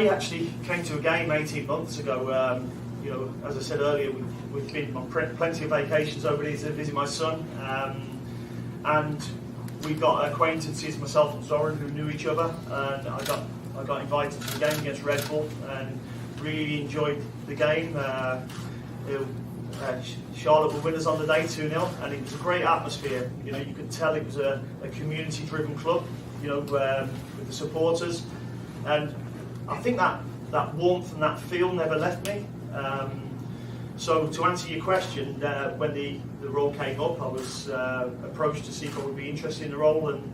I actually came to a game 18 months ago. You know, as I said earlier, we've been on plenty of vacations over these to visit my son, and we got acquaintances, myself and Zoran, who knew each other, and I got invited to the game against Red Bull and really enjoyed the game. Charlotte were winners on the day 2-0, and it was a great atmosphere. You know, you could tell it was a community-driven club, you know, with the supporters, and I think that warmth and that feel never left me. So to answer your question, when the role came up, I was approached to see if I would be interested in the role, and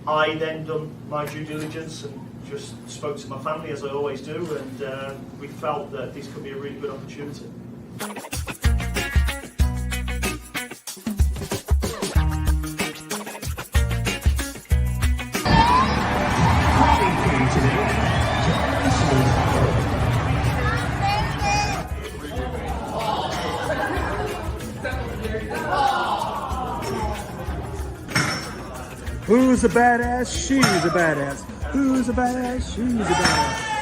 I then done my due diligence and just spoke to my family, as I always do, and we felt that this could be a really good opportunity. Who's a badass? She's a badass. Who's a badass? She's a badass.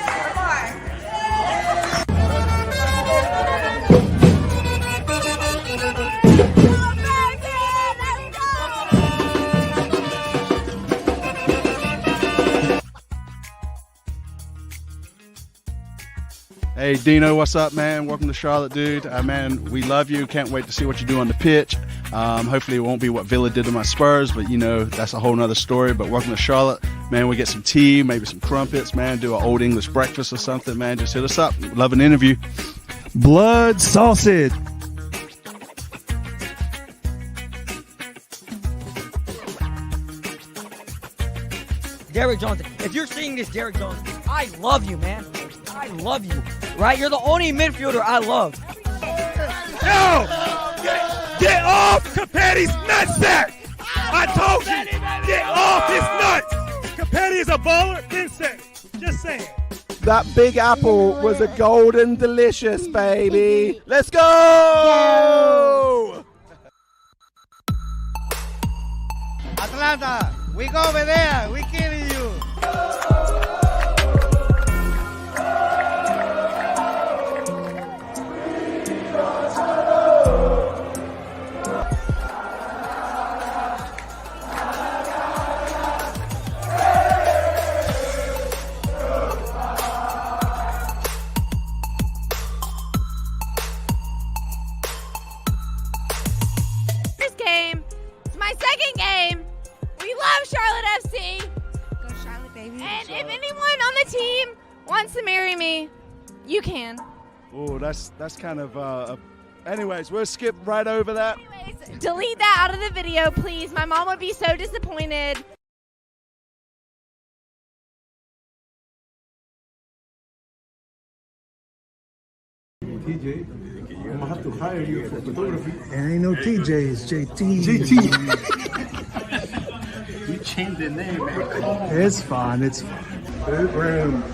Hey Dino, what's up, man? Welcome to Charlotte, dude. Man, we love you. Can't wait to see what you do on the pitch. Hopefully it won't be what Villa did to my Spurs, but you know, that's a whole nother story. But welcome to Charlotte. Man, we get some tea, maybe some crumpets, man, do an old English breakfast or something, man. Just hit us up. Love an interview. Blood sausage. Derek Jones, if you're seeing this, Derek Jones, I love you, man. I love you, right? You're the only midfielder I love. Yo! Get off Capetti's nutsack! I told you! Get off his nuts! Capetti is a baller, Vincent. Just saying. That big apple was a golden delicious, baby. Let's go! Atlanta, we go over there. We killing you. Wants to marry me, you can. Oh, that's kind of anyways, we'll skip right over that. Anyways, delete that out of the video, please. My mom would be so disappointed. TJ, I'm gonna have to hire you for photography. It ain't no TJ, it's JT. You changed the name, man. It's fine, it's fine. Boot room,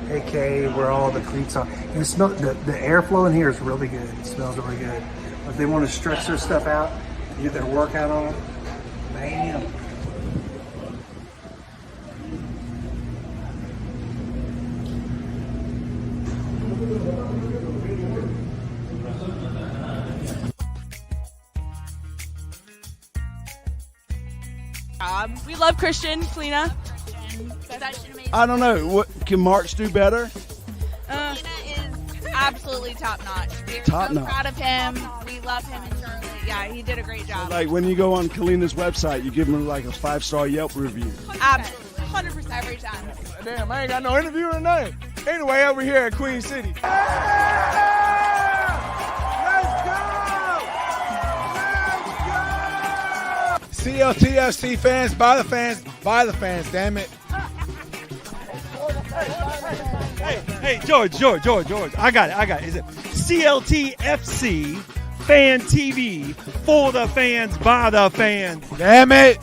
aka where all the cleats are. You smell the airflow in here is really good. It smells really good. If they want to stretch their stuff out, get their workout on it, bam. We love Christian, Polina. I don't know. What can Marks do better? Polina is absolutely top notch. We're Top so notch. proud of him. We love him and Charlotte. Yeah, he did a great job. Like when you go on Kalina's website, you give him like a 5-star Yelp review. Absolutely, 100% every time. Damn, I ain't got no interview or nothing. Anyway, over here at Queen City. CLTFC fans, by the fans, damn it. Hey, George. I got it. Is it CLTFC Fan TV for the fans, by the fans? Damn it.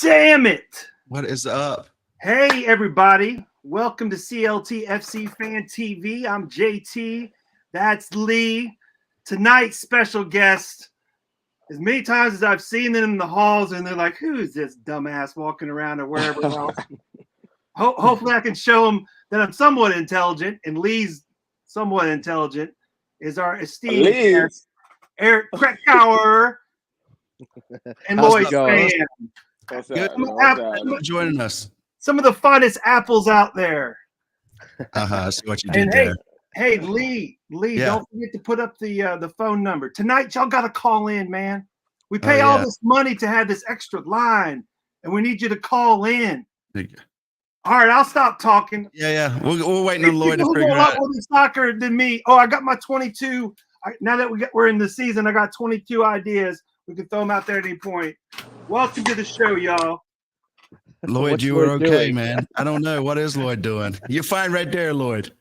Damn it. What is up? Hey, everybody. Welcome to CLTFC Fan TV. I'm JT. That's Lee. Tonight's special guest, as many times as I've seen them in the halls, and they're like, "Who is this dumbass walking around or wherever else?" Hopefully, I can show them that I'm somewhat intelligent, and Lee's somewhat intelligent. Is our esteemed guest, Eric Krakauer and How's Lloyd it going? Sam. What's Good. up, man? What's up? Thanks for joining us. Some of the finest apples out there. I see what you did And there. hey, Lee, Yeah. don't forget to put up the phone number. Tonight, y'all got to call in, man. We pay Oh, all yeah. this money to have this extra line, and we need you to call in. All right, I'll stop talking. Yeah. We're waiting on Lloyd to People who figure know a lot out. more than soccer than me. Oh, I got my 22. Now that we're in the season, I got 22 ideas. We can throw them out there at any point. Welcome to the show, y'all. Lloyd, What's you were Lloyd okay, doing? man. I don't know. What is Lloyd doing? You're fine right there, Lloyd.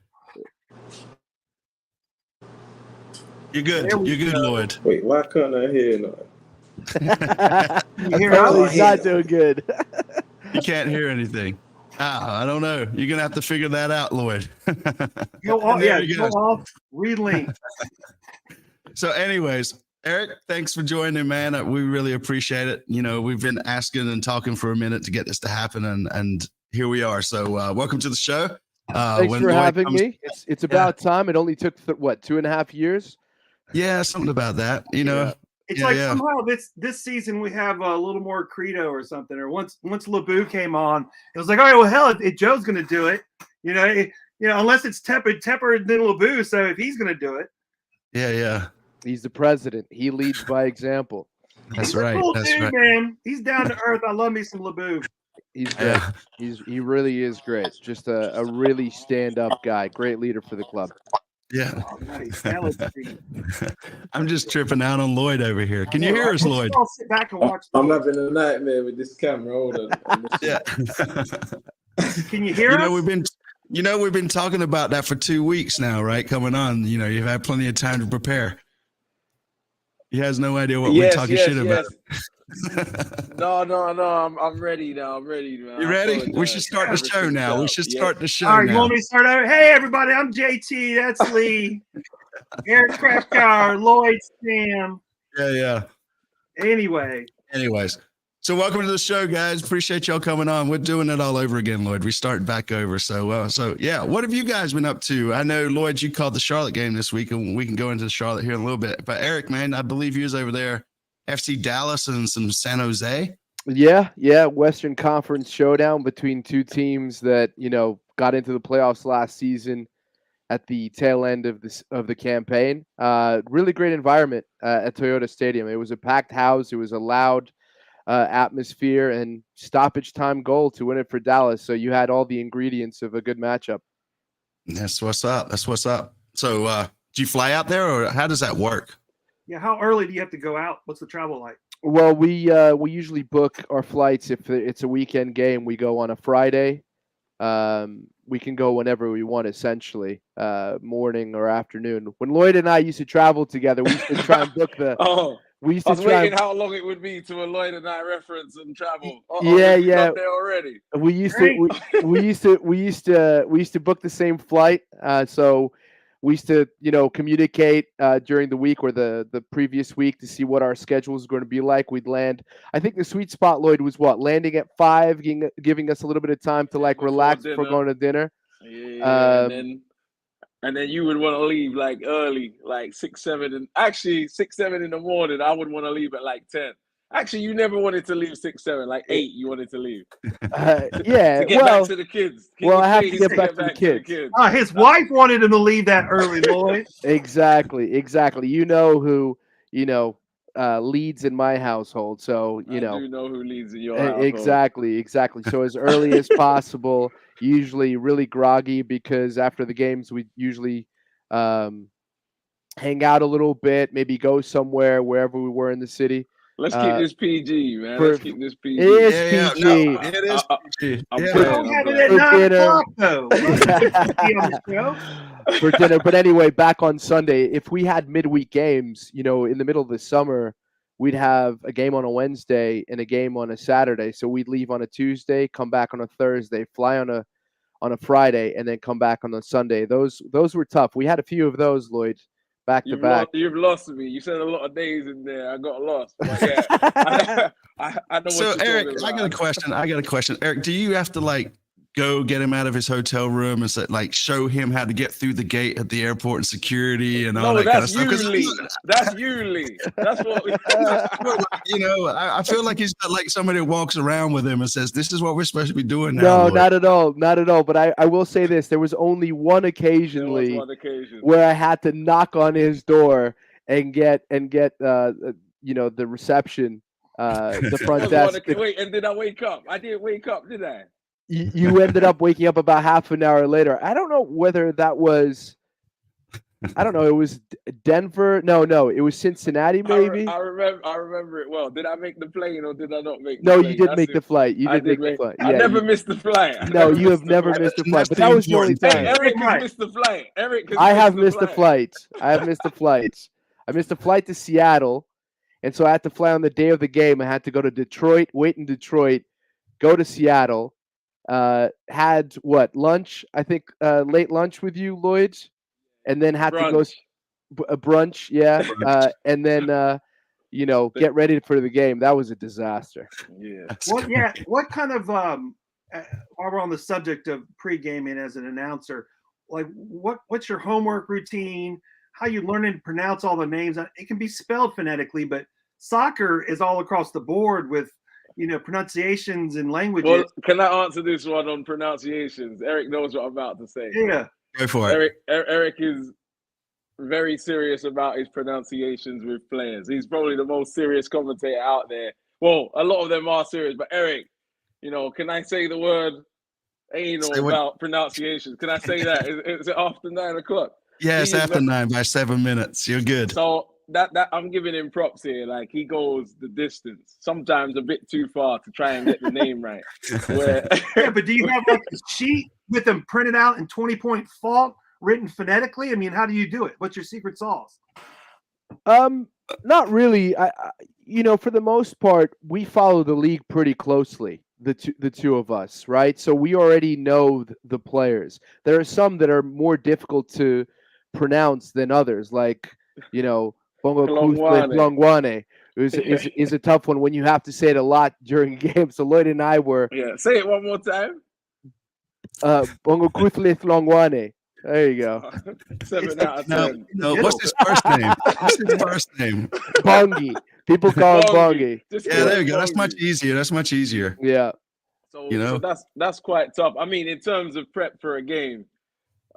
You're good. There we You're good, go. Lloyd. Wait, why can't I hear nothing? You hear Apparently us? he's not doing good. You can't hear anything. I don't know. You're gonna have to figure that out, Lloyd. Go off, There yeah, he go goes. off, relink. So, anyways, Eric, thanks for joining, man. We really appreciate it. You know, we've been asking and talking for a minute to get this to happen, and here we are. So, welcome to the show. Thanks when for Lloyd having comes- me. It's about time. It only took 2.5 years. Yeah, something about that. You know, Yeah. It's Yeah, like yeah. somehow this season we have a little more credo or something. Or once LeBou came on, it was like, all right, well, hell, if Joe's going to do it, unless it's Tepper then LeBou. So if he's going to do it, yeah. He's the president. He leads by example. That's he's a right. cool That's dude, right. man. He's down to earth. I love me some LeBou. He's great. Yeah. He really is great. Just a really stand-up guy. Great leader for the club. Yeah. Oh, nice. Now let's see. I'm just tripping out on Lloyd over here. Can you hear us, Lloyd? I'll sit back and watch. I'm having a nightmare with this camera. Hold on. Yeah. Can you hear us? we've been talking about that for 2 weeks now, right? Coming on, you've had plenty of time to prepare. He has no idea what we're talking shit about. No. I'm ready now. I'm ready, man. You ready? We should start the show now. We should start the show All right, you now. want me to start over? Hey, everybody, I'm JT. That's Lee. Eric Krakauer, Lloyd Sam. Yeah. Anyway. Anyways, so welcome to the show, guys. Appreciate y'all coming on. We're doing it all over again, Lloyd. We started back over. So yeah. What have you guys been up to? I know, Lloyd, you called the Charlotte game this week, and we can go into Charlotte here in a little bit. But Eric, man, I believe you was over there, FC Dallas and some San Jose. Yeah. Western Conference showdown between two teams that got into the playoffs last season at the tail end of the campaign. Really great environment at Toyota Stadium. It was a packed house. It was a loud atmosphere and stoppage time goal to win it for Dallas. So you had all the ingredients of a good matchup. That's what's up. So do you fly out there, or how does that work? Yeah, how early do you have to go out? What's the travel like? Well, we usually book our flights if it's a weekend game. We go on a Friday. We can go whenever we want, essentially, morning or afternoon. When Lloyd and I used to travel together, we used to try and book the. We used I to was try. waiting how long it would be to a Lloyd and I reference and travel. Yeah. There already. We used to book the same flight. So we used to, communicate during the week or the previous week to see what our schedule was going to be like. We'd land. I think the sweet spot, Lloyd, was landing at 5, giving us a little bit of time to relax before going to dinner. Yeah, and then you would want to leave early, 6, 7, and 6, 7 in the morning. I would want to leave at 10. Actually, you never wanted to leave 6, 7, 8. You wanted to leave. Yeah, to get back to the kids. I have to get back to the kids. His wife wanted him to leave that early, Lloyd. Exactly. You know who leads in my household, so I do know who leads in your household. Exactly. So as early as possible. Usually really groggy because after the games we usually hang out a little bit, maybe go somewhere wherever we were in the city. Let's keep this PG, man. Let's keep this PG. It is PG. No, it is PG. We don't have it at 9 o'clock, though. We don't have it on the show. For dinner. But anyway, back on Sunday, if we had midweek games, in the middle of the summer, we'd have a game on a Wednesday and a game on a Saturday. So we'd leave on a Tuesday, come back on a Thursday, fly on a Friday, and then come back on a Sunday. Those were tough. We had a few of those, Lloyd, back to back. You've lost me. You said a lot of days in there. I got lost. But yeah, I know So what you're Eric, talking I about. got a question. Eric, do you have to like go get him out of his hotel room and say, like show him how to get through the gate at the airport and security and all that kind of stuff? That's you, Lee. That's what we. I feel like he's got like somebody that walks around with him and says, "This is what we're supposed to be doing now." No, not at all, not at all. But I will say this: there was only one occasion, Lee, where I had to knock on his door and get the reception, the front desk. Wait, and did I wake up? I didn't wake up, did I? You ended up waking up about half an hour later. I don't know whether that was. I don't know. It was Denver. No, it was Cincinnati. Maybe. I remember it well. Did I make the plane or did I not make? No, you did make the flight. You did make the flight. I never missed the flight. No, you have never missed the flight. But that was the only time. Eric has missed the flight. I have missed the flight. I have missed the flights. I missed the flight to Seattle, and so I had to fly on the day of the game. I had to go to Detroit, wait in Detroit, go to Seattle. Had lunch? I think late lunch with you, Lloyd, and then had to go a brunch. Yeah, and then get ready for the game. That was a disaster. Yeah. What kind of while we're on the subject of pre-gaming as an announcer, like what's your homework routine? How you learning to pronounce all the names? It can be spelled phonetically, but soccer is all across the board with pronunciations and languages. Well, can I answer this one on pronunciations? Eric knows what I'm about to say. Yeah. Go for it. Eric is very serious about his pronunciations with players. He's probably the most serious commentator out there. Well, a lot of them are serious, but Eric, can I say the word anal about pronunciations? Can I say that? Is it after 9 o'clock? Yeah, it's after 9 by 7 minutes. You're good. So that I'm giving him props here. Like he goes the distance, sometimes a bit too far to try and get the name right. Yeah, but do you have like a sheet with them printed out in 20-point font, written phonetically? I mean, how do you do it? What's your secret sauce? Not really. I for the most part, we follow the league pretty closely. The two of us, right? So we already know the players. There are some that are more difficult to pronounce than others, like Bongo Longwane is a tough one when you have to say it a lot during a game. So Lloyd and I were say it one more time. Bongo Kuthlet Longwane. There you go. 7 out of 10. No, what's his first name? What's his first name? Bongi. People call him Bongi. Yeah, there you go. That's much easier. Yeah. So that's quite tough. I mean, in terms of prep for a game,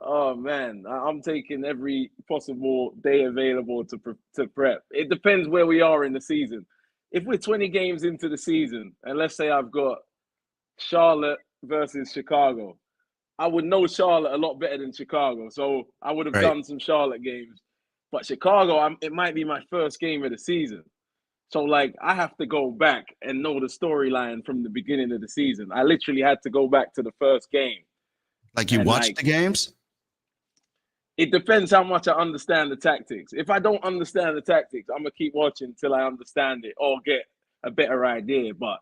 oh man, I'm taking every possible day available to prep. It depends where we are in the season. If we're 20 games into the season, and let's say I've got Charlotte versus Chicago, I would know Charlotte a lot better than Chicago. So I would have done some Charlotte games. But Chicago, it might be my first game of the season. So, like, I have to go back and know the storyline from the beginning of the season. I literally had to go back to the first game. Like you watched the games? It depends how much I understand the tactics. If I don't understand the tactics, I'm going to keep watching until I understand it or get a better idea. But,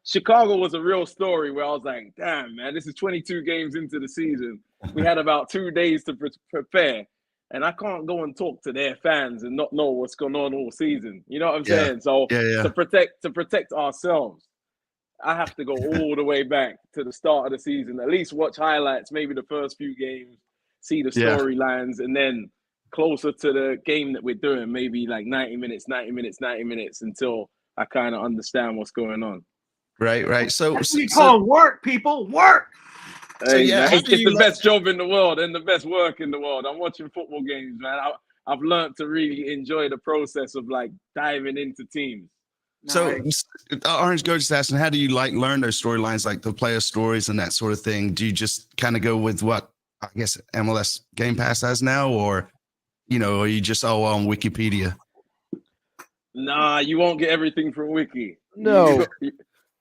Chicago was a real story where I was like, damn, man, this is 22 games into the season. We had about 2 days to prepare. And I can't go and talk to their fans and not know what's going on all season. You know what I'm saying? So to protect ourselves, I have to go all the way back to the start of the season, at least watch highlights, maybe the first few games, see the storylines, and then closer to the game that we're doing, maybe like 90 minutes until I kind of understand what's going on. Right. So we call work, people. Work. Hey, it's the best job in the world and the best work in the world. I'm watching football games, man. I've learned to really enjoy the process of like diving into teams. So Orange Go just asking, how do you like learn those storylines, like the player stories and that sort of thing? Do you just kind of go with what I guess MLS Game Pass has now, or are you just on Wikipedia? Nah, you won't get everything from Wiki. No.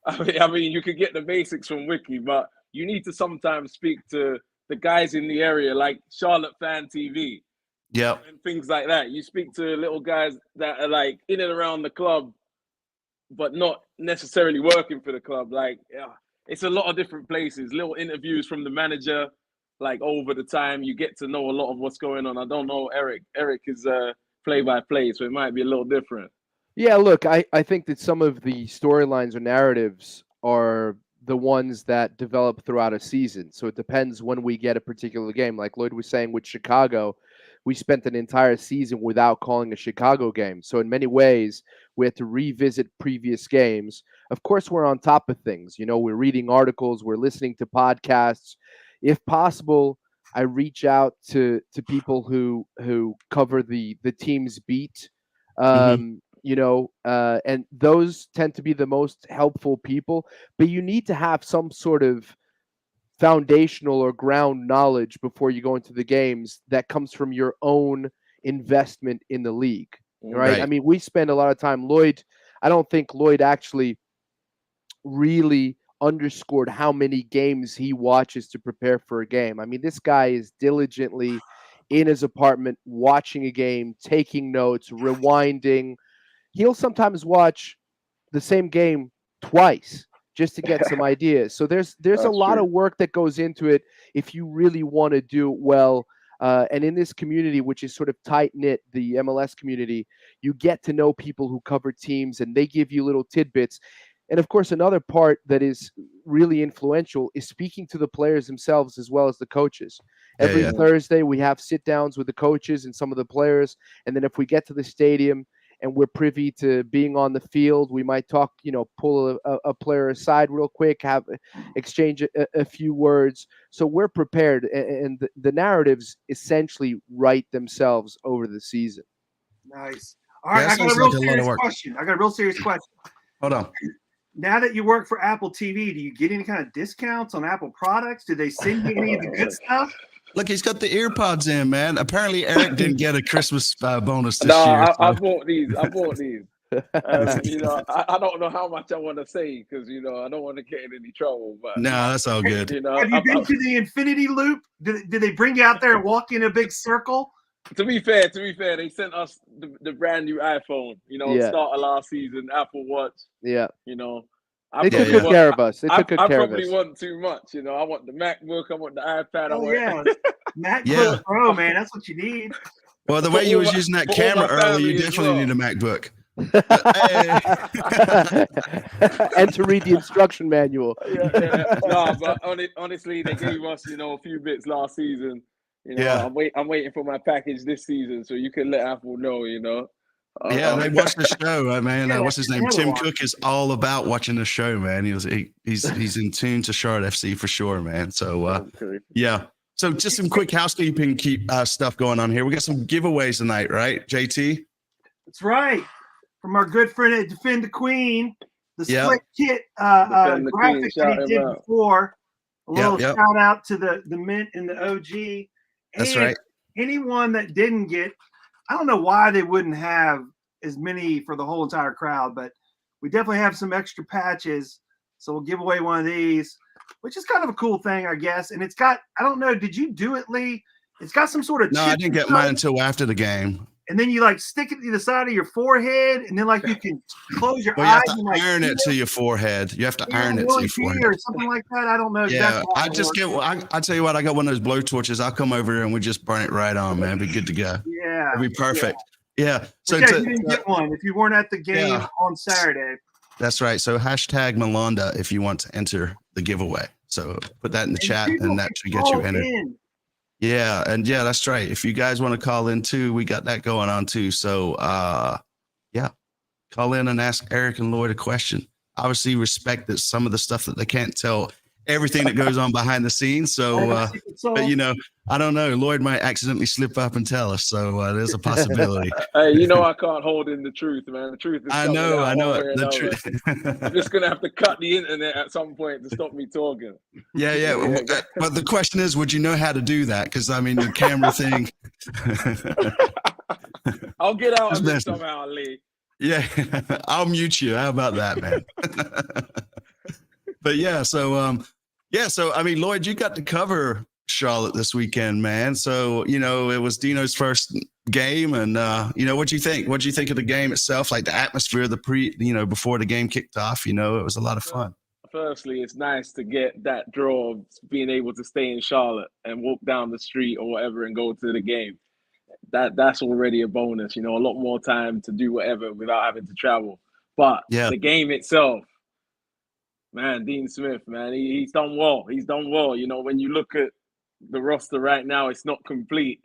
I mean, you could get the basics from Wiki, but you need to sometimes speak to the guys in the area, like Charlotte Fan TV. Yeah. And things like that. You speak to little guys that are like in and around the club, but not necessarily working for the club. Like, it's a lot of different places, little interviews from the manager, like over the time, you get to know a lot of what's going on. I don't know Eric. Eric is play-by-play, so it might be a little different. Yeah, look, I think that some of the storylines or narratives are the ones that develop throughout a season. So it depends when we get a particular game. Like Lloyd was saying with Chicago, we spent an entire season without calling a Chicago game. So in many ways, we had to revisit previous games. Of course, we're on top of things. You know, we're reading articles, we're listening to podcasts. If possible, I reach out to people who cover the team's beat. You know, and those tend to be the most helpful people. But you need to have some sort of foundational or ground knowledge before you go into the games that comes from your own investment in the league, right? I mean, we spend a lot of time. I don't think Lloyd actually really underscored how many games he watches to prepare for a game. I mean, this guy is diligently in his apartment watching a game, taking notes, rewinding. He'll sometimes watch the same game twice just to get some ideas. So there's a lot of work that goes into it if you really want to do it well. And in this community, which is sort of tight-knit, the MLS community, you get to know people who cover teams, and they give you little tidbits. And, of course, another part that is really influential is speaking to the players themselves as well as the coaches. Every Thursday, we have sit-downs with the coaches and some of the players. And then if we get to the stadium and we're privy to being on the field, we might talk, you know, pull a player aside real quick, exchange a few words. So we're prepared, and the narratives essentially write themselves over the season. Nice. All right, I got a real serious question. Hold on. Now that you work for Apple TV, do you get any kind of discounts on Apple products? Do they send you any of the good stuff? Look, he's got the ear pods in, man. Apparently, Eric didn't get a Christmas bonus this year. No, I bought these. You know, I don't know how much I want to say because, you know, I don't want to get in any trouble. But no, that's all good. You know, have you been to the Infinity Loop? Did they bring you out there and walk in a big circle? To be fair, they sent us the brand new iPhone. You know, start of last season, Apple Watch. Yeah. You know, they took good care of us. I probably want too much. You know, I want the MacBook. I want the iPad. MacBook Pro, man. That's what you need. Well, the way you was using that camera earlier, you definitely need a MacBook. And to read the instruction manual. No, but honestly, they gave us, you know, a few bits last season. You know, I'm waiting for my package this season, so you can let Apple know. You know. They watched the show, man. What's his name? Tim Cook is all about watching the show, man. He's in tune to Charlotte FC for sure, man. So yeah. So just some quick housekeeping stuff going on here. We got some giveaways tonight, right, JT? That's right. From our good friend at Defend the Queen, the split kit graphic that he did before. A little shout out to the Mint and the OG. That's right. Anyone that didn't get, I don't know why they wouldn't have as many for the whole entire crowd, but we definitely have some extra patches. So we'll give away one of these, which is kind of a cool thing, I guess. And it's got, I don't know, did you do it, Lee? It's got some sort of No, I didn't get mine until after the game. And then you like stick it to the side of your forehead, and then like you can close your eyes. You have to and, like, iron it to your forehead. You have to iron it to your forehead. Or something like that. I don't know. Yeah, I tell you what, I got one of those blow torches. I'll come over here and we just burn it right on, man. Be good to go. Yeah. It'll be perfect. Yeah. So you didn't get one if you weren't at the game on Saturday. That's right. So hashtag Malonda if you want to enter the giveaway. So put that in the chat and that should get you entered. Yeah, and that's right. If you guys want to call in too, we got that going on too. So call in and ask Eric and Lloyd a question. Obviously, respect that some of the stuff that they can't tell everything that goes on behind the scenes. So, but you know, I don't know. Lloyd might accidentally slip up and tell us. So there's a possibility. Hey, you know, I can't hold in the truth, man. The truth is. I know. The truth. I'm just gonna have to cut the internet at some point to stop me talking. Yeah. But the question is, would you know how to do that? Because I mean, the camera thing. I'll get out of this somehow, Lee. Yeah, I'll mute you. How about that, man? But so I mean, Lloyd, you got to cover Charlotte this weekend, man. So, you know, it was Dino's first game, and you know, what'd you think? What'd you think of the game itself? Like the atmosphere, before the game kicked off, you know, it was a lot of fun. firstly, it's nice to get that draw of being able to stay in Charlotte and walk down the street or whatever and go to the game. That's already a bonus. A lot more time to do whatever without having to travel. But the game itself, man, Dean Smith, man, he's done well. He's done well. When you look at the roster right now, it's not complete.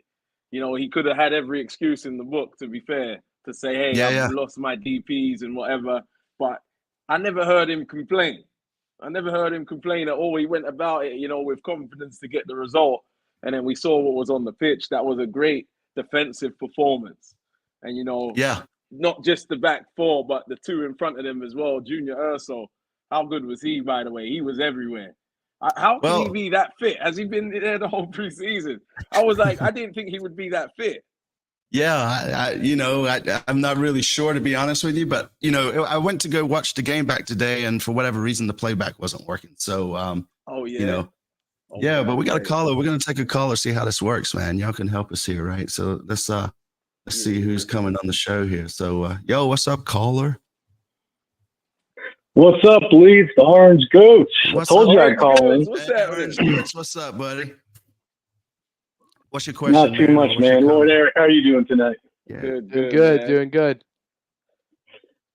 He could have had every excuse in the book, to be fair, to say, hey, I've lost my DPs and whatever. But I never heard him complain. I never heard him complain at all. He went about it, with confidence to get the result. And then we saw what was on the pitch. That was a great defensive performance. And, not just the back four, but the two in front of them as well. Junior Urso, how good was he, by the way? He was everywhere. How can he be that fit? Has he been there the whole preseason? I was like, I didn't think he would be that fit. Yeah, I'm not really sure, to be honest with you, but I went to go watch the game back today, and for whatever reason, the playback wasn't working. So, but we got a caller. We're gonna take a caller, see how this works, man. Y'all can help us here, right? So let's see who's coming on the show here. So, yo, what's up, caller? What's up, Lloyd? The Orange Goats. I told you I'd call in. What's up, buddy? What's your question? Not too much, man. Lloyd, Eric, how are you doing tonight? Yeah. Doing good.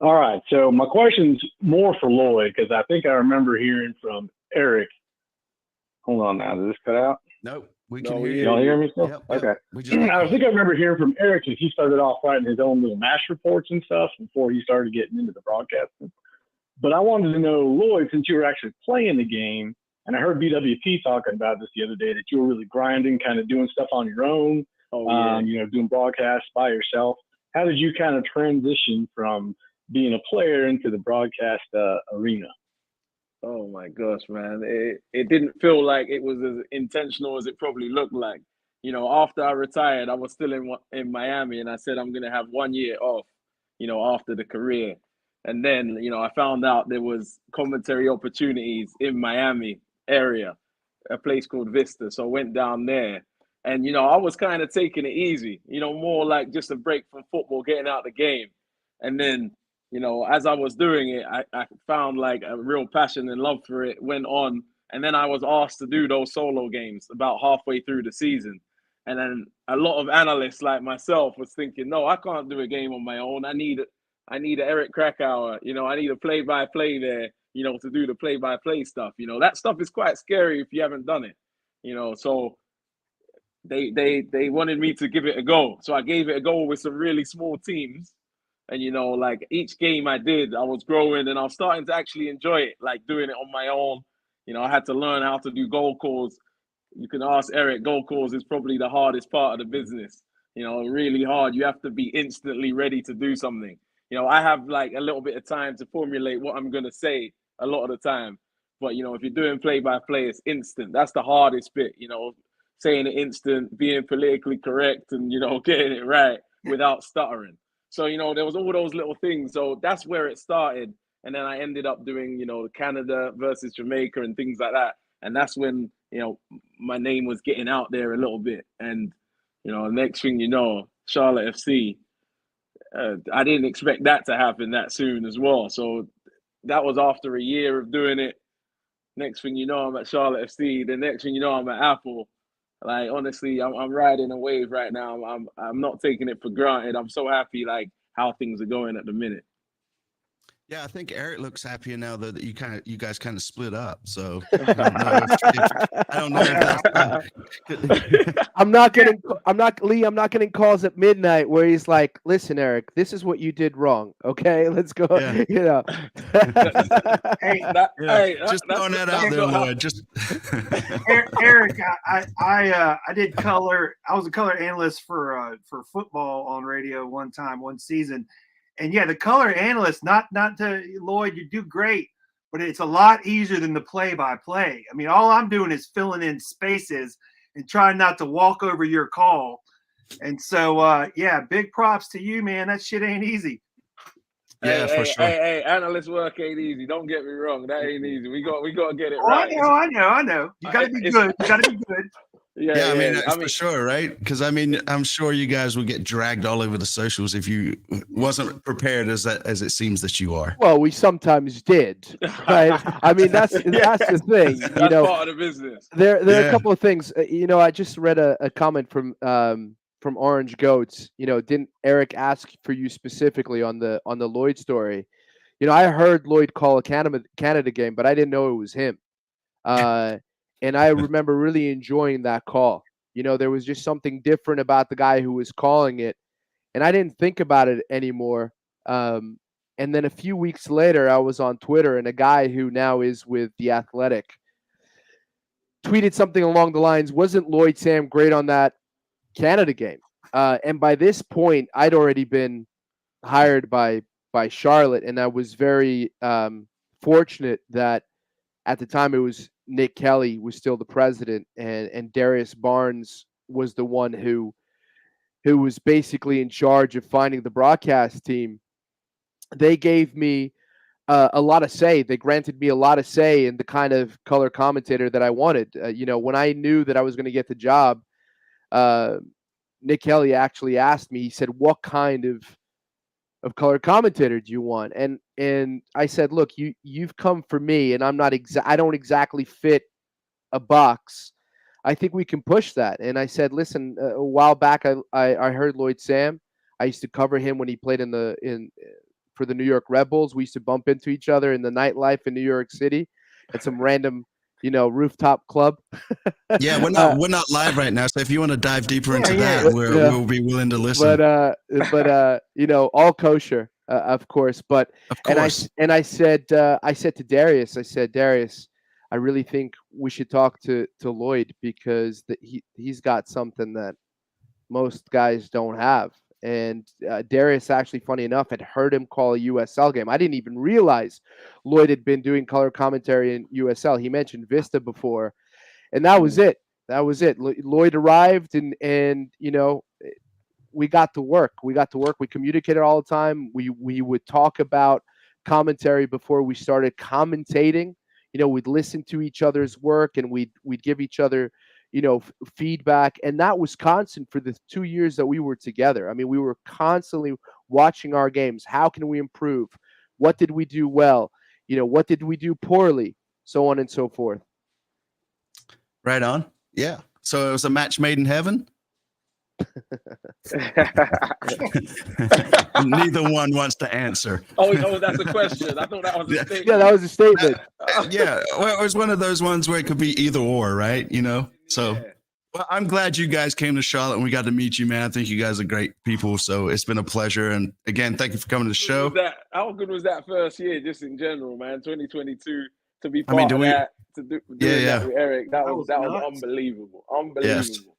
All right. So my question's more for Lloyd, because I think I remember hearing from Eric. Hold on now. Did this cut out? Nope. We can hear you. Y'all hear me still? Yep. Okay. I think I remember hearing from Eric that he started off writing his own little match reports and stuff before he started getting into the broadcasting. But I wanted to know, Lloyd, since you were actually playing the game, and I heard BWP talking about this the other day, that you were really grinding, kind of doing stuff on your own, doing broadcasts by yourself. How did you kind of transition from being a player into the broadcast arena? Oh my gosh, man. It didn't feel like it was as intentional as it probably looked like. After I retired, I was still in Miami, and I said I'm going to have 1 year off, after the career. And then, I found out there was commentary opportunities in Miami area, a place called Vista. So I went down there, and, I was kind of taking it easy, more like just a break from football, getting out the game. And then, as I was doing it, I found like a real passion and love for it, went on. And then I was asked to do those solo games about halfway through the season. And then a lot of analysts like myself was thinking, no, I can't do a game on my own. I need an Eric Krakauer, I need a play-by-play there, to do the play-by-play stuff. That stuff is quite scary if you haven't done it, so they wanted me to give it a go. So I gave it a go with some really small teams. And, like each game I did, I was growing and I was starting to actually enjoy it, like doing it on my own. I had to learn how to do goal calls. You can ask Eric, goal calls is probably the hardest part of the business, really hard. You have to be instantly ready to do something. I have like a little bit of time to formulate what I'm going to say a lot of the time. But, if you're doing play-by-play, it's instant. That's the hardest bit, saying it instant, being politically correct and, getting it right without stuttering. So, there was all those little things. So that's where it started. And then I ended up doing, Canada versus Jamaica and things like that. And that's when, my name was getting out there a little bit. And, next thing you know, Charlotte FC, I didn't expect that to happen that soon as well. So that was after a year of doing it. Next thing you know, I'm at Charlotte FC. The next thing you know, I'm at Apple. Like, honestly, I'm riding a wave right now. I'm not taking it for granted. I'm so happy, like, how things are going at the minute. Yeah, I think Eric looks happier now that you guys kind of split up. So I don't know if I'm not getting calls at midnight where he's like, "Listen, Eric, this is what you did wrong. Okay, let's go." Yeah. Just throwing that out there, Lloyd. Just Eric, I did color. I was a color analyst for football on radio one season. And yeah, the color analyst, not to Lloyd, you do great, but it's a lot easier than the play-by-play. I mean, all I'm doing is filling in spaces and trying not to walk over your call. And so, big props to you, man. That shit ain't easy. Yeah, for sure. Hey, analyst work ain't easy. Don't get me wrong. That ain't easy. We got to get it right. I know. You got to be good. You got to be good. Yeah, I mean, that's for sure, right? Because I mean, I'm sure you guys would get dragged all over the socials if you wasn't prepared as it seems that you are. Well, we sometimes did, right? I mean, that's the thing. That's part of the business. There are a couple of things. I just read a comment from Orange Goats. Didn't Eric ask for you specifically on the Lloyd story? I heard Lloyd call a Canada game, but I didn't know it was him. And I remember really enjoying that call. There was just something different about the guy who was calling it, and I didn't think about it anymore. And then a few weeks later, I was on Twitter, and a guy who now is with The Athletic tweeted something along the lines, "Wasn't Lloyd Sam great on that Canada game?" And by this point, I'd already been hired by Charlotte, and I was very fortunate that at the time it was Nick Kelly was still the president, and Darius Barnes was the one who was basically in charge of finding the broadcast team. They gave me a lot of say. They granted me a lot of say in the kind of color commentator that I wanted. When I knew that I was going to get the job, Nick Kelly actually asked me. He said, "What kind of color commentator do you want?" And I said, "Look, you've come for me, and I don't exactly fit a box. I think we can push that." And I said, "Listen, a while back, I heard Lloyd Sam. I used to cover him when he played for the New York Red Bulls. We used to bump into each other in the nightlife in New York City at some random, rooftop club." Yeah, we're not live right now, so if you want to dive deeper into that, we'll be willing to listen. But all kosher, of course. But of course. I said to Darius, Darius, I really think we should talk to Lloyd because he's got something that most guys don't have. And Darius, actually, funny enough, had heard him call a USL game. I didn't even realize Lloyd had been doing color commentary in USL. He mentioned Vista before, and that was it. Lloyd arrived, and we got to work. We communicated all the time. We would talk about commentary before we started commentating. We'd listen to each other's work, and we'd give each other feedback. And that was constant for the 2 years that we were together. I mean, we were constantly watching our games. How can we improve? What did we do well? What did we do poorly? So on and so forth. Right on. Yeah. So it was a match made in heaven. Neither one wants to answer. Oh, that's a question. I thought that was a statement. Yeah, that was a statement. Yeah, well, it was one of those ones where it could be either or, right? So well, I'm glad you guys came to Charlotte and we got to meet you, man. I think you guys are great people, so it's been a pleasure. And again, thank you for coming to the show. How good was that first year, just in general, man? 2022 to be part of that, to do that with Eric, that was unbelievable, unbelievable.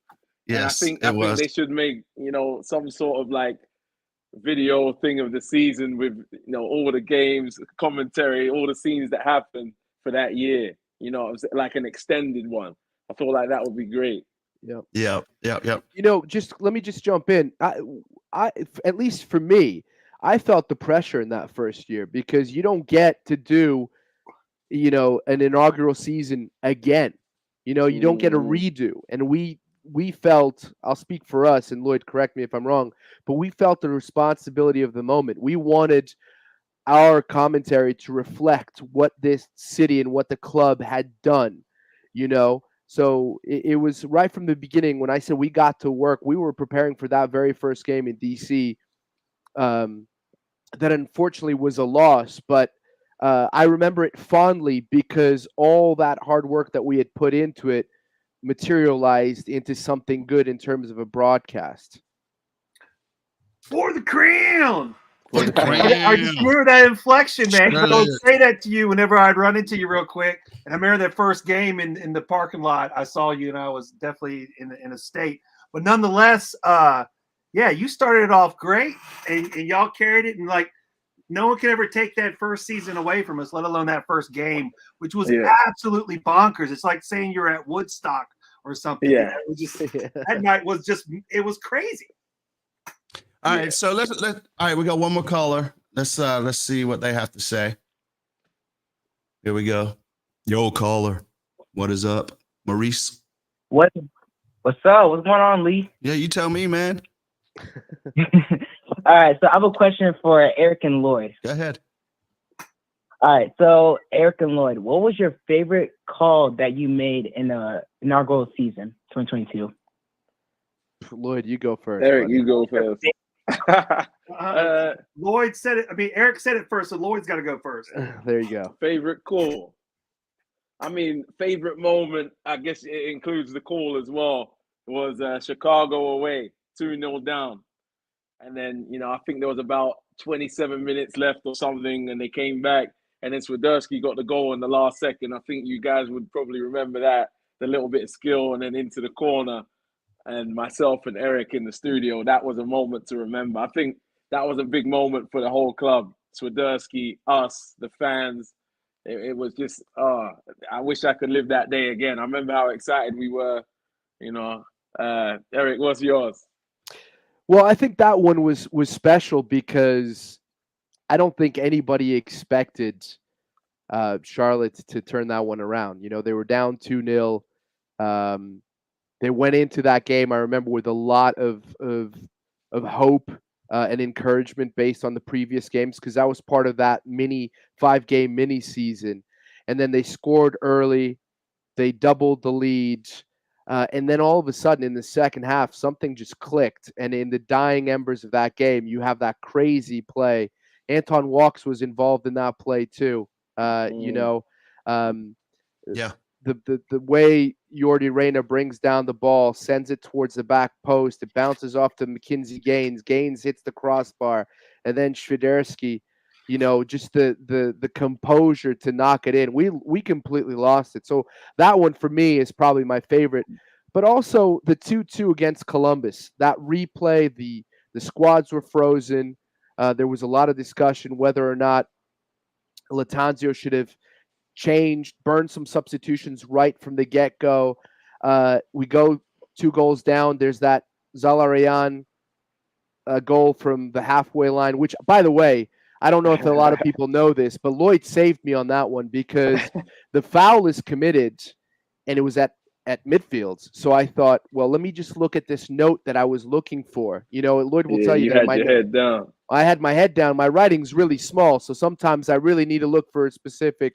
Yes, and I think they should make some sort of like video thing of the season with all the games, commentary, all the scenes that happened for that year. It was like an extended one. I feel like that would be great. Yeah. Let me just jump in. I at least for me, I felt the pressure in that first year because you don't get to do, an inaugural season again. You don't get a redo. And we felt, I'll speak for us, and Lloyd, correct me if I'm wrong, but we felt the responsibility of the moment. We wanted our commentary to reflect what this city and what the club had done, So it was right from the beginning when I said we got to work. We were preparing for that very first game in DC. That unfortunately was a loss, but I remember it fondly because all that hard work that we had put into it materialized into something good in terms of a broadcast. For the crown! I just remember that inflection, man. I would say that to you whenever I'd run into you real quick. And I remember that first game in the parking lot. I saw you, and I was definitely in a state. But nonetheless, you started it off great, and y'all carried it. And, no one can ever take that first season away from us, let alone that first game, which was absolutely bonkers. It's like saying you're at Woodstock or something. Yeah. It was just, that night was it was crazy. All right, so let's all right, we got one more caller. Let's see what they have to say. Here we go. Yo, caller. What is up? Maurice? What What's up? What's going on, Lee? Yeah, you tell me, man. All right, so I have a question for Eric and Lloyd. Go ahead. All right, so Eric and Lloyd, what was your favorite call that you made in the inaugural season, 2022? Lloyd, you go first. Eric, buddy. you go first. Lloyd said it. I mean, Eric said it first, so Lloyd's got to go first. There you go. Favorite call. I mean, favorite moment, I guess it includes the call as well, was Chicago away, 2-0 down. And then, I think there was about 27 minutes left or something, and they came back, and then Swiderski got the goal in the last second. I think you guys would probably remember that, the little bit of skill, and then into the corner. And myself and Eric in the studio, that was a moment to remember. I think that was a big moment for the whole club. Swiderski, us, the fans. It was just, I wish I could live that day again. I remember how excited we were, Eric, what's yours? Well, I think that one was special because I don't think anybody expected Charlotte to turn that one around. They were down 2-0. They went into that game, I remember, with a lot of hope and encouragement based on the previous games, because that was part of that 5-game mini season. And then they scored early. They doubled the lead. And then all of a sudden in the second half, something just clicked. And in the dying embers of that game, you have that crazy play. Anton Walks was involved in that play too. Yeah. The way Jordi Reyna brings down the ball, sends it towards the back post, it bounces off to Mackenzie Gaines. Gaines hits the crossbar, and then Swiderski, just the composure to knock it in. We completely lost it. So that one for me is probably my favorite. But also the 2-2 against Columbus. That replay, the squads were frozen. There was a lot of discussion whether or not Latanzio should have changed, burned some substitutions right from the get-go. We go 2 goals down. There's that Zalarian goal from the halfway line, which, by the way, I don't know if a lot of people know this, but Lloyd saved me on that one because the foul is committed, and it was at midfield. So I thought, well, let me just look at this note that I was looking for. Lloyd will tell you that had your head down. I had my head down. My writing's really small, so sometimes I really need to look for a specific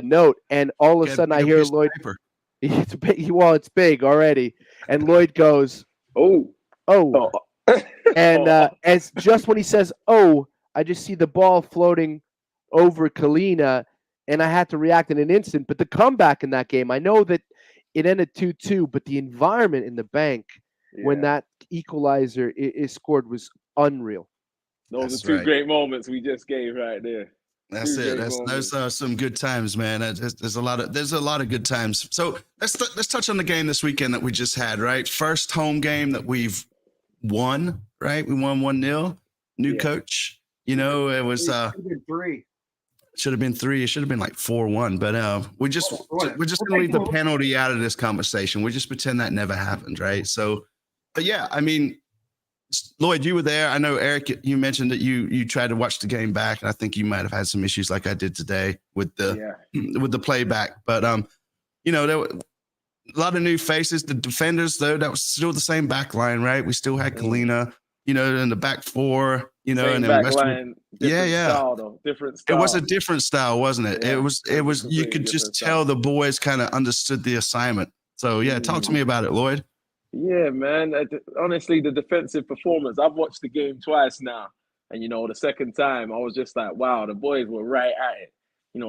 note. And all of a sudden I hear Lloyd. It's big, well, it's big already. And Lloyd goes, oh. And as just when he says, oh, I just see the ball floating over Kalina, and I had to react in an instant. But the comeback in that game, I know that it ended 2-2, but the environment in the bank when that equalizer is scored was unreal. Those are two great moments we just gave right there. That's it. Those are some good times, man. There's a lot of good times. So let's touch on the game this weekend that we just had, right? First home game that we've won, right? We won 1-0. New coach. It was Should have been 3. Should have been 3. It should have been like 4-1. But we're just gonna leave the penalty out of this conversation. We just pretend that never happened, right? So, but yeah, I mean, Lloyd, you were there. I know, Eric, you mentioned that you tried to watch the game back, and I think you might have had some issues like I did today with the playback. But there were a lot of new faces. The defenders, though, that was still the same back line, right? We still had Kalina, in the back 4, and then back line, style, though. Different style. It was a different style, wasn't it? Yeah, it was. You could just tell the boys kind of understood the assignment. So yeah, talk to me about it, Lloyd. Yeah, man. Honestly, the defensive performance, I've watched the game twice now. And, the second time, I was just like, wow, the boys were right at it.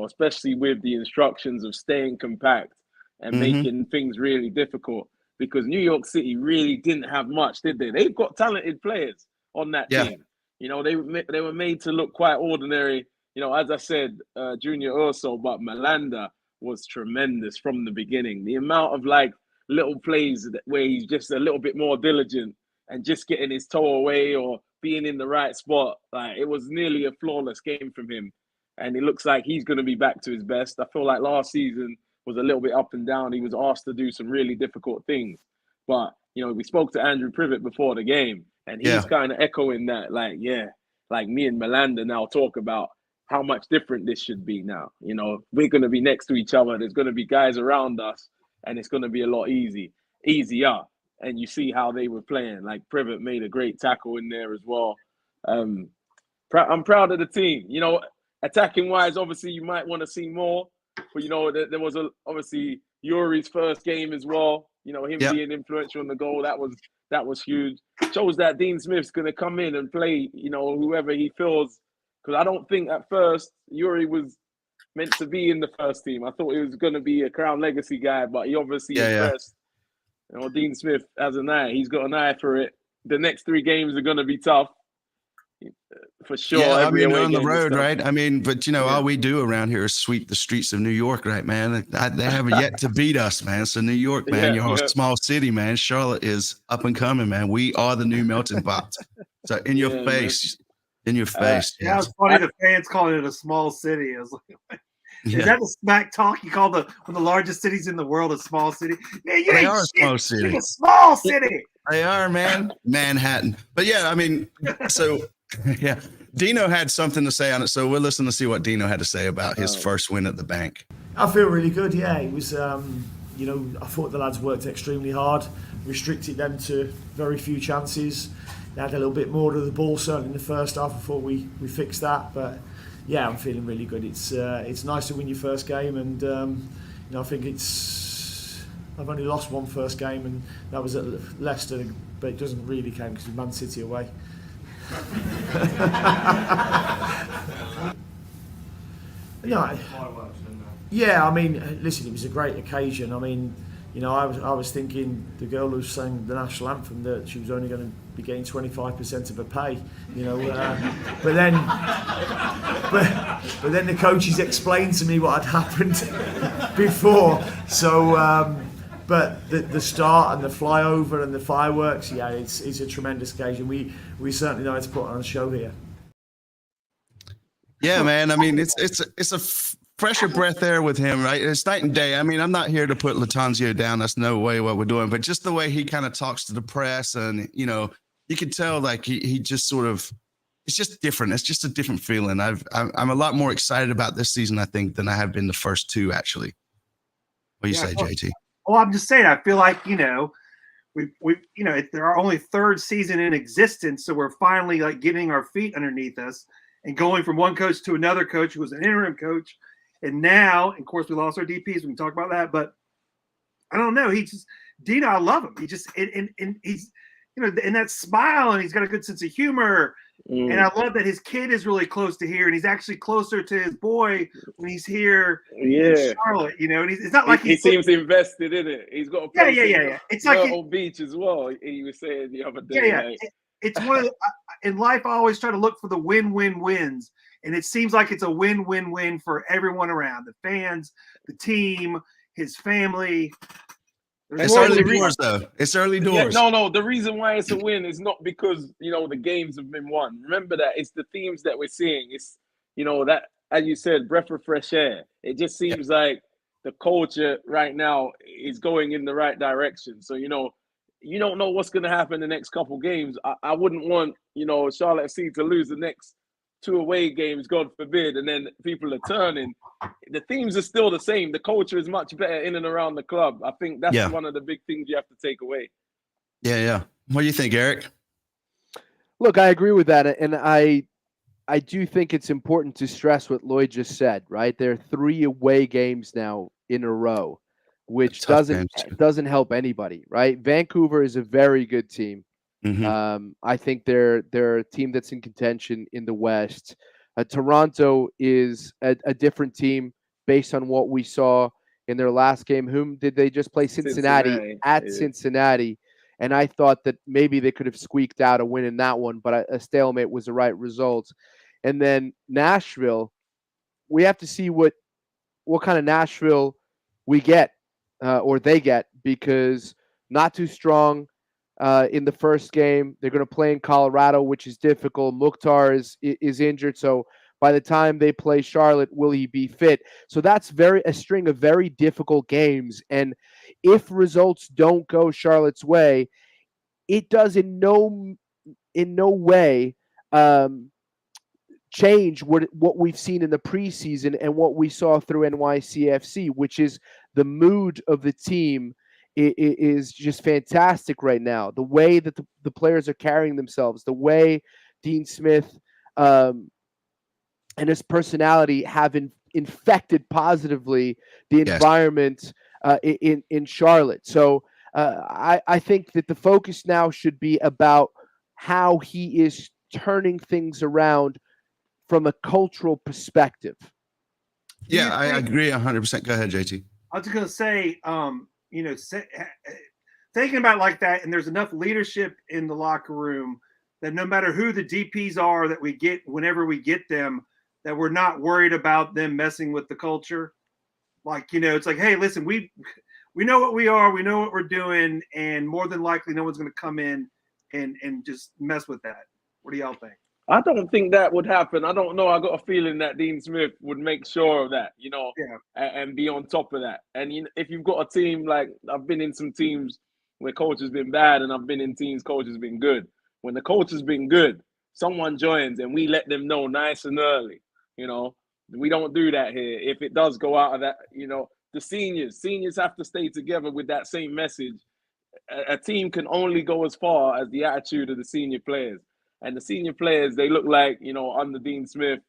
Especially with the instructions of staying compact and making things really difficult. Because New York City really didn't have much, did they? They've got talented players on that team. They were made to look quite ordinary. As I said, Junior Urso, but Malanda was tremendous from the beginning. The amount of little plays where he's just a little bit more diligent and just getting his toe away or being in the right spot. It was nearly a flawless game from him. And it looks like he's going to be back to his best. I feel like last season was a little bit up and down. He was asked to do some really difficult things. But, we spoke to Andrew Privet before the game, and he's kind of echoing that, me and Malanda now talk about how much different this should be now. We're going to be next to each other. There's going to be guys around us, and it's going to be a lot easy. easier. And you see how they were playing. Like Privet made a great tackle in there as well. I'm proud of the team. You know, attacking wise, obviously you might want to see more. But you know, there was obviously Yuri's first game as well. You know, him being influential in the goal, that was huge. Shows that Dean Smith's going to come in and play, you know, whoever he feels. Because I don't think at first Yuri was meant to be in the first team. I thought he was going to be a Crown Legacy guy, but he obviously impressed. You know, Dean Smith has an eye. He's got an eye for it. The next 3 games are going to be tough. For sure. Yeah, I mean, on the road, right? I mean, but, you know, all we do around here is sweep the streets of New York, right, man? They haven't yet to beat us, man. So New York, man, you're a small city, man. Charlotte is up and coming, man. We are the new melting pot. So in your face. Man. In your face. Yeah, it's funny the fans calling it a small city. I was like, is that the smack talk? You call one of the largest cities in the world a small city? Man, they are a small city. It's a small city. They are, man. Manhattan. But yeah, I mean, so yeah, Dino had something to say on it. So we'll listen to see what Dino had to say about his first win at the bank. I feel really good. Yeah, it was. You know, I thought the lads worked extremely hard, restricted them to very few chances. They had a little bit more to the ball, certainly in the first half. I thought we fixed that, but yeah, I'm feeling really good. It's nice to win your first game, and you know, I think I've only lost one first game, and that was at Leicester, but it doesn't really count because it's Man City away. Yeah, I mean, listen, it was a great occasion. I mean, you know, I was thinking the girl who sang the national anthem that she was only going to be getting 25% of her pay, you know. But then the coaches explained to me what had happened before. So, but the start and the flyover and the fireworks, yeah, it's a tremendous occasion. We certainly know how to put on a show here. Yeah, man. I mean, it's a fresher breath air with him, right? It's night and day. I mean, I'm not here to put Latanzio down. That's no way what we're doing. But just the way he kind of talks to the press, and you know, you can tell like he just sort of, it's just different. It's just a different feeling. I'm a lot more excited about this season, I think, than I have been the first 2 actually. What do you say, JT? Well, I'm just saying. I feel like you know, we you know, they're our only 3rd season in existence, so we're finally like getting our feet underneath us and going from one coach to another coach who was an interim coach. And now, of course, we lost our DPs. We can talk about that, but I don't know. Dino, I love him. He just, and he's, you know, and that smile, and he's got a good sense of humor. And I love that his kid is really close to here, and he's actually closer to his boy when he's here in Charlotte, you know. And it's not like he seems invested in it. He's got a place It's like Myrtle Beach as well. He was saying the other day. Yeah. It's one of in life. I always try to look for the win-win-wins. And it seems like it's a win-win-win for everyone around, the fans, the team, his family. It's early doors, though. It's early doors. Yeah, no. The reason why it's a win is not because, you know, the games have been won. Remember that it's the themes that we're seeing. It's, you know, that, as you said, breath of fresh air. It just seems like the culture right now is going in the right direction. So, you know, you don't know what's going to happen the next couple games. I wouldn't want, you know, Charlotte FC to lose the next 2 away games, God forbid, and then people are turning. The themes are still the same. The culture is much better in and around the club. I think that's one of the big things you have to take away. Yeah. What do you think, Eric? Look, I agree with that, and I do think it's important to stress what Lloyd just said. Right, there are 3 away games now in a row, which doesn't help anybody. Right, Vancouver is a very good team. Mm-hmm. I think they're a team that's in contention in the West. Toronto is a different team based on what we saw in their last game. Whom did they just play? Cincinnati. Cincinnati. And I thought that maybe they could have squeaked out a win in that one, but a stalemate was the right result. And then Nashville, we have to see what kind of Nashville we get or they get, because not too strong. In the first game, they're going to play in Colorado, which is difficult. Mukhtar is injured, so by the time they play Charlotte, will he be fit? So that's a string of very difficult games. And if results don't go Charlotte's way, it does in no way change what we've seen in the preseason and what we saw through NYCFC, which is the mood of the team is just fantastic right now. The way that the players are carrying themselves, the way Dean Smith and his personality have infected positively the environment in Charlotte. So I think that the focus now should be about how he is turning things around from a cultural perspective. Yeah, I agree 100%. Go ahead, JT. I was just going to say, thinking about it like that, and there's enough leadership in the locker room that no matter who the DPs are that we get, whenever we get them, that we're not worried about them messing with the culture. Like, it's like, hey, listen, we know what we are, we know what we're doing, and more than likely no one's going to come in and just mess with that. What do y'all think? I don't think that would happen. I don't know. I got a feeling that Dean Smith would make sure of that, and be on top of that. And if you've got a team, like I've been in some teams where coach has been bad, and I've been in teams coach has been good. When the coach has been good, someone joins and we let them know nice and early. We don't do that here. If it does go out of that, the seniors have to stay together with that same message. A team can only go as far as the attitude of the senior players. And the senior players, they look like, under Dean Smith,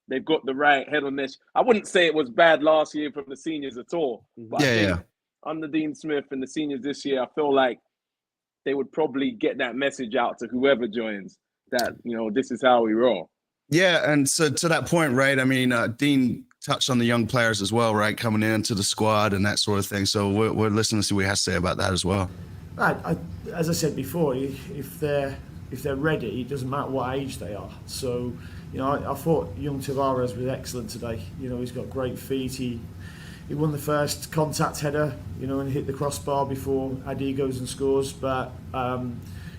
they've got the right head on this. I wouldn't say it was bad last year from the seniors at all. But I think under Dean Smith and the seniors this year, I feel like they would probably get that message out to whoever joins that, this is how we roll. Yeah, and so to that point, right, I mean, Dean touched on the young players as well, right, coming into the squad and that sort of thing. So we're listening to see what he has to say about that as well. As I said before, if they're ready, it doesn't matter what age they are. So, I thought young Tavares was excellent today. He's got great feet. He won the first contact header, and hit the crossbar before Adi goes and scores. But,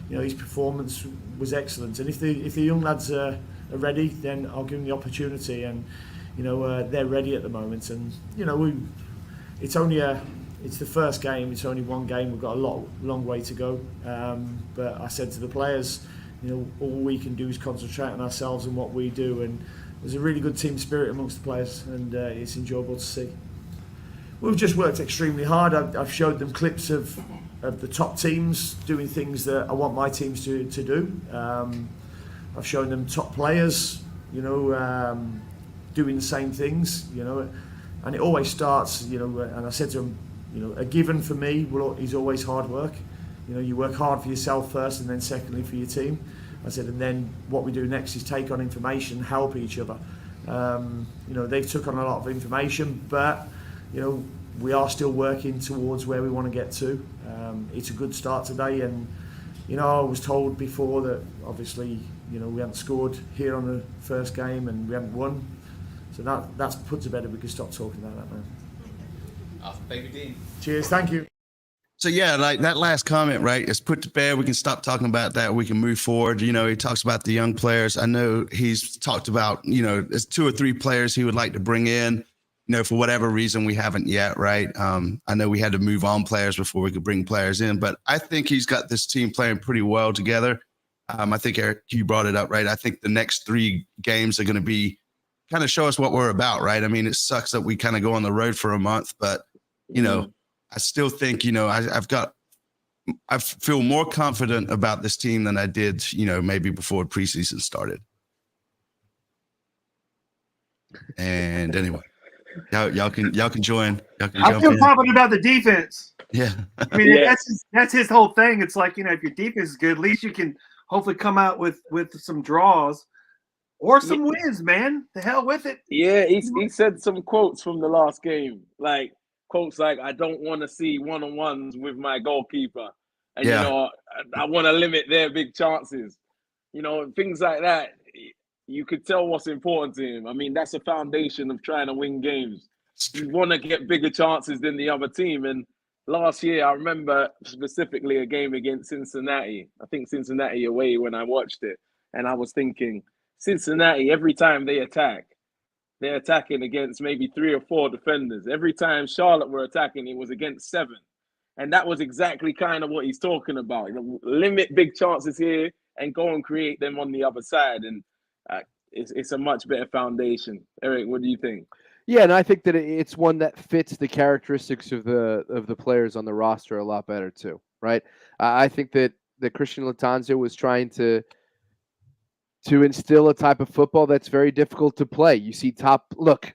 his performance was excellent. And if the young lads are ready, then I'll give them the opportunity. And, they're ready at the moment. And, it's the first game. It's only one game. We've got a long way to go. But I said to the players, all we can do is concentrate on ourselves and what we do. And there's a really good team spirit amongst the players, and it's enjoyable to see. We've just worked extremely hard. I've showed them clips of the top teams doing things that I want my teams to do. I've shown them top players, doing the same things, and it always starts, and I said to them, a given for me is always hard work. You work hard for yourself first, and then secondly for your team. I said, and then what we do next is take on information, help each other. They've took on a lot of information, but we are still working towards where we want to get to. It's a good start today, and I was told before that obviously we hadn't scored here on the first game and we haven't won. So that's put to bed if we can stop talking about that, man. Awesome. Thank you, Dean. Cheers. Thank you. So yeah, like that last comment, right? It's put to bed. We can stop talking about that. We can move forward. He talks about the young players. I know he's talked about, there's 2 or 3 players he would like to bring in, for whatever reason we haven't yet, right? I know we had to move on players before we could bring players in, but I think he's got this team playing pretty well together. I think, Eric, you brought it up, right? I think the next 3 games are going to be kind of show us what we're about, right? I mean, it sucks that we kind of go on the road for a month, but, I still think, I feel more confident about this team than I did, maybe before preseason started. And anyway, y'all can join. I feel confident about the defense. Yeah. I mean, that's his whole thing. It's like, if your defense is good, at least you can hopefully come out with some draws or some wins, man. The hell with it. Yeah, he said some quotes from the last game, like quotes like, I don't want to see one-on-ones with my goalkeeper. And, I want to limit their big chances. Things like that. You could tell what's important to him. I mean, that's a foundation of trying to win games. You want to get bigger chances than the other team. And last year, I remember specifically a game against Cincinnati. I think Cincinnati away when I watched it. And I was thinking, Cincinnati, every time they attack, they're attacking against maybe 3 or 4 defenders. Every time Charlotte were attacking, it was against 7. And that was exactly kind of what he's talking about. Limit big chances here and go and create them on the other side. And it's a much better foundation. Eric, what do you think? Yeah, and I think that it's one that fits the characteristics of the players on the roster a lot better too, right? I think that Christian Lattanzio was trying to instill a type of football that's very difficult to play. You see look,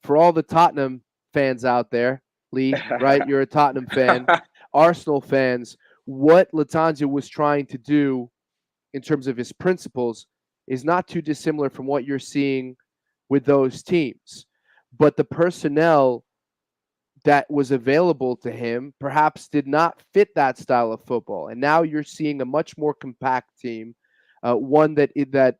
for all the Tottenham fans out there, Lee, right? You're a Tottenham fan, Arsenal fans. What Lattanzio was trying to do in terms of his principles is not too dissimilar from what you're seeing with those teams. But the personnel that was available to him perhaps did not fit that style of football. And now you're seeing a much more compact team, one that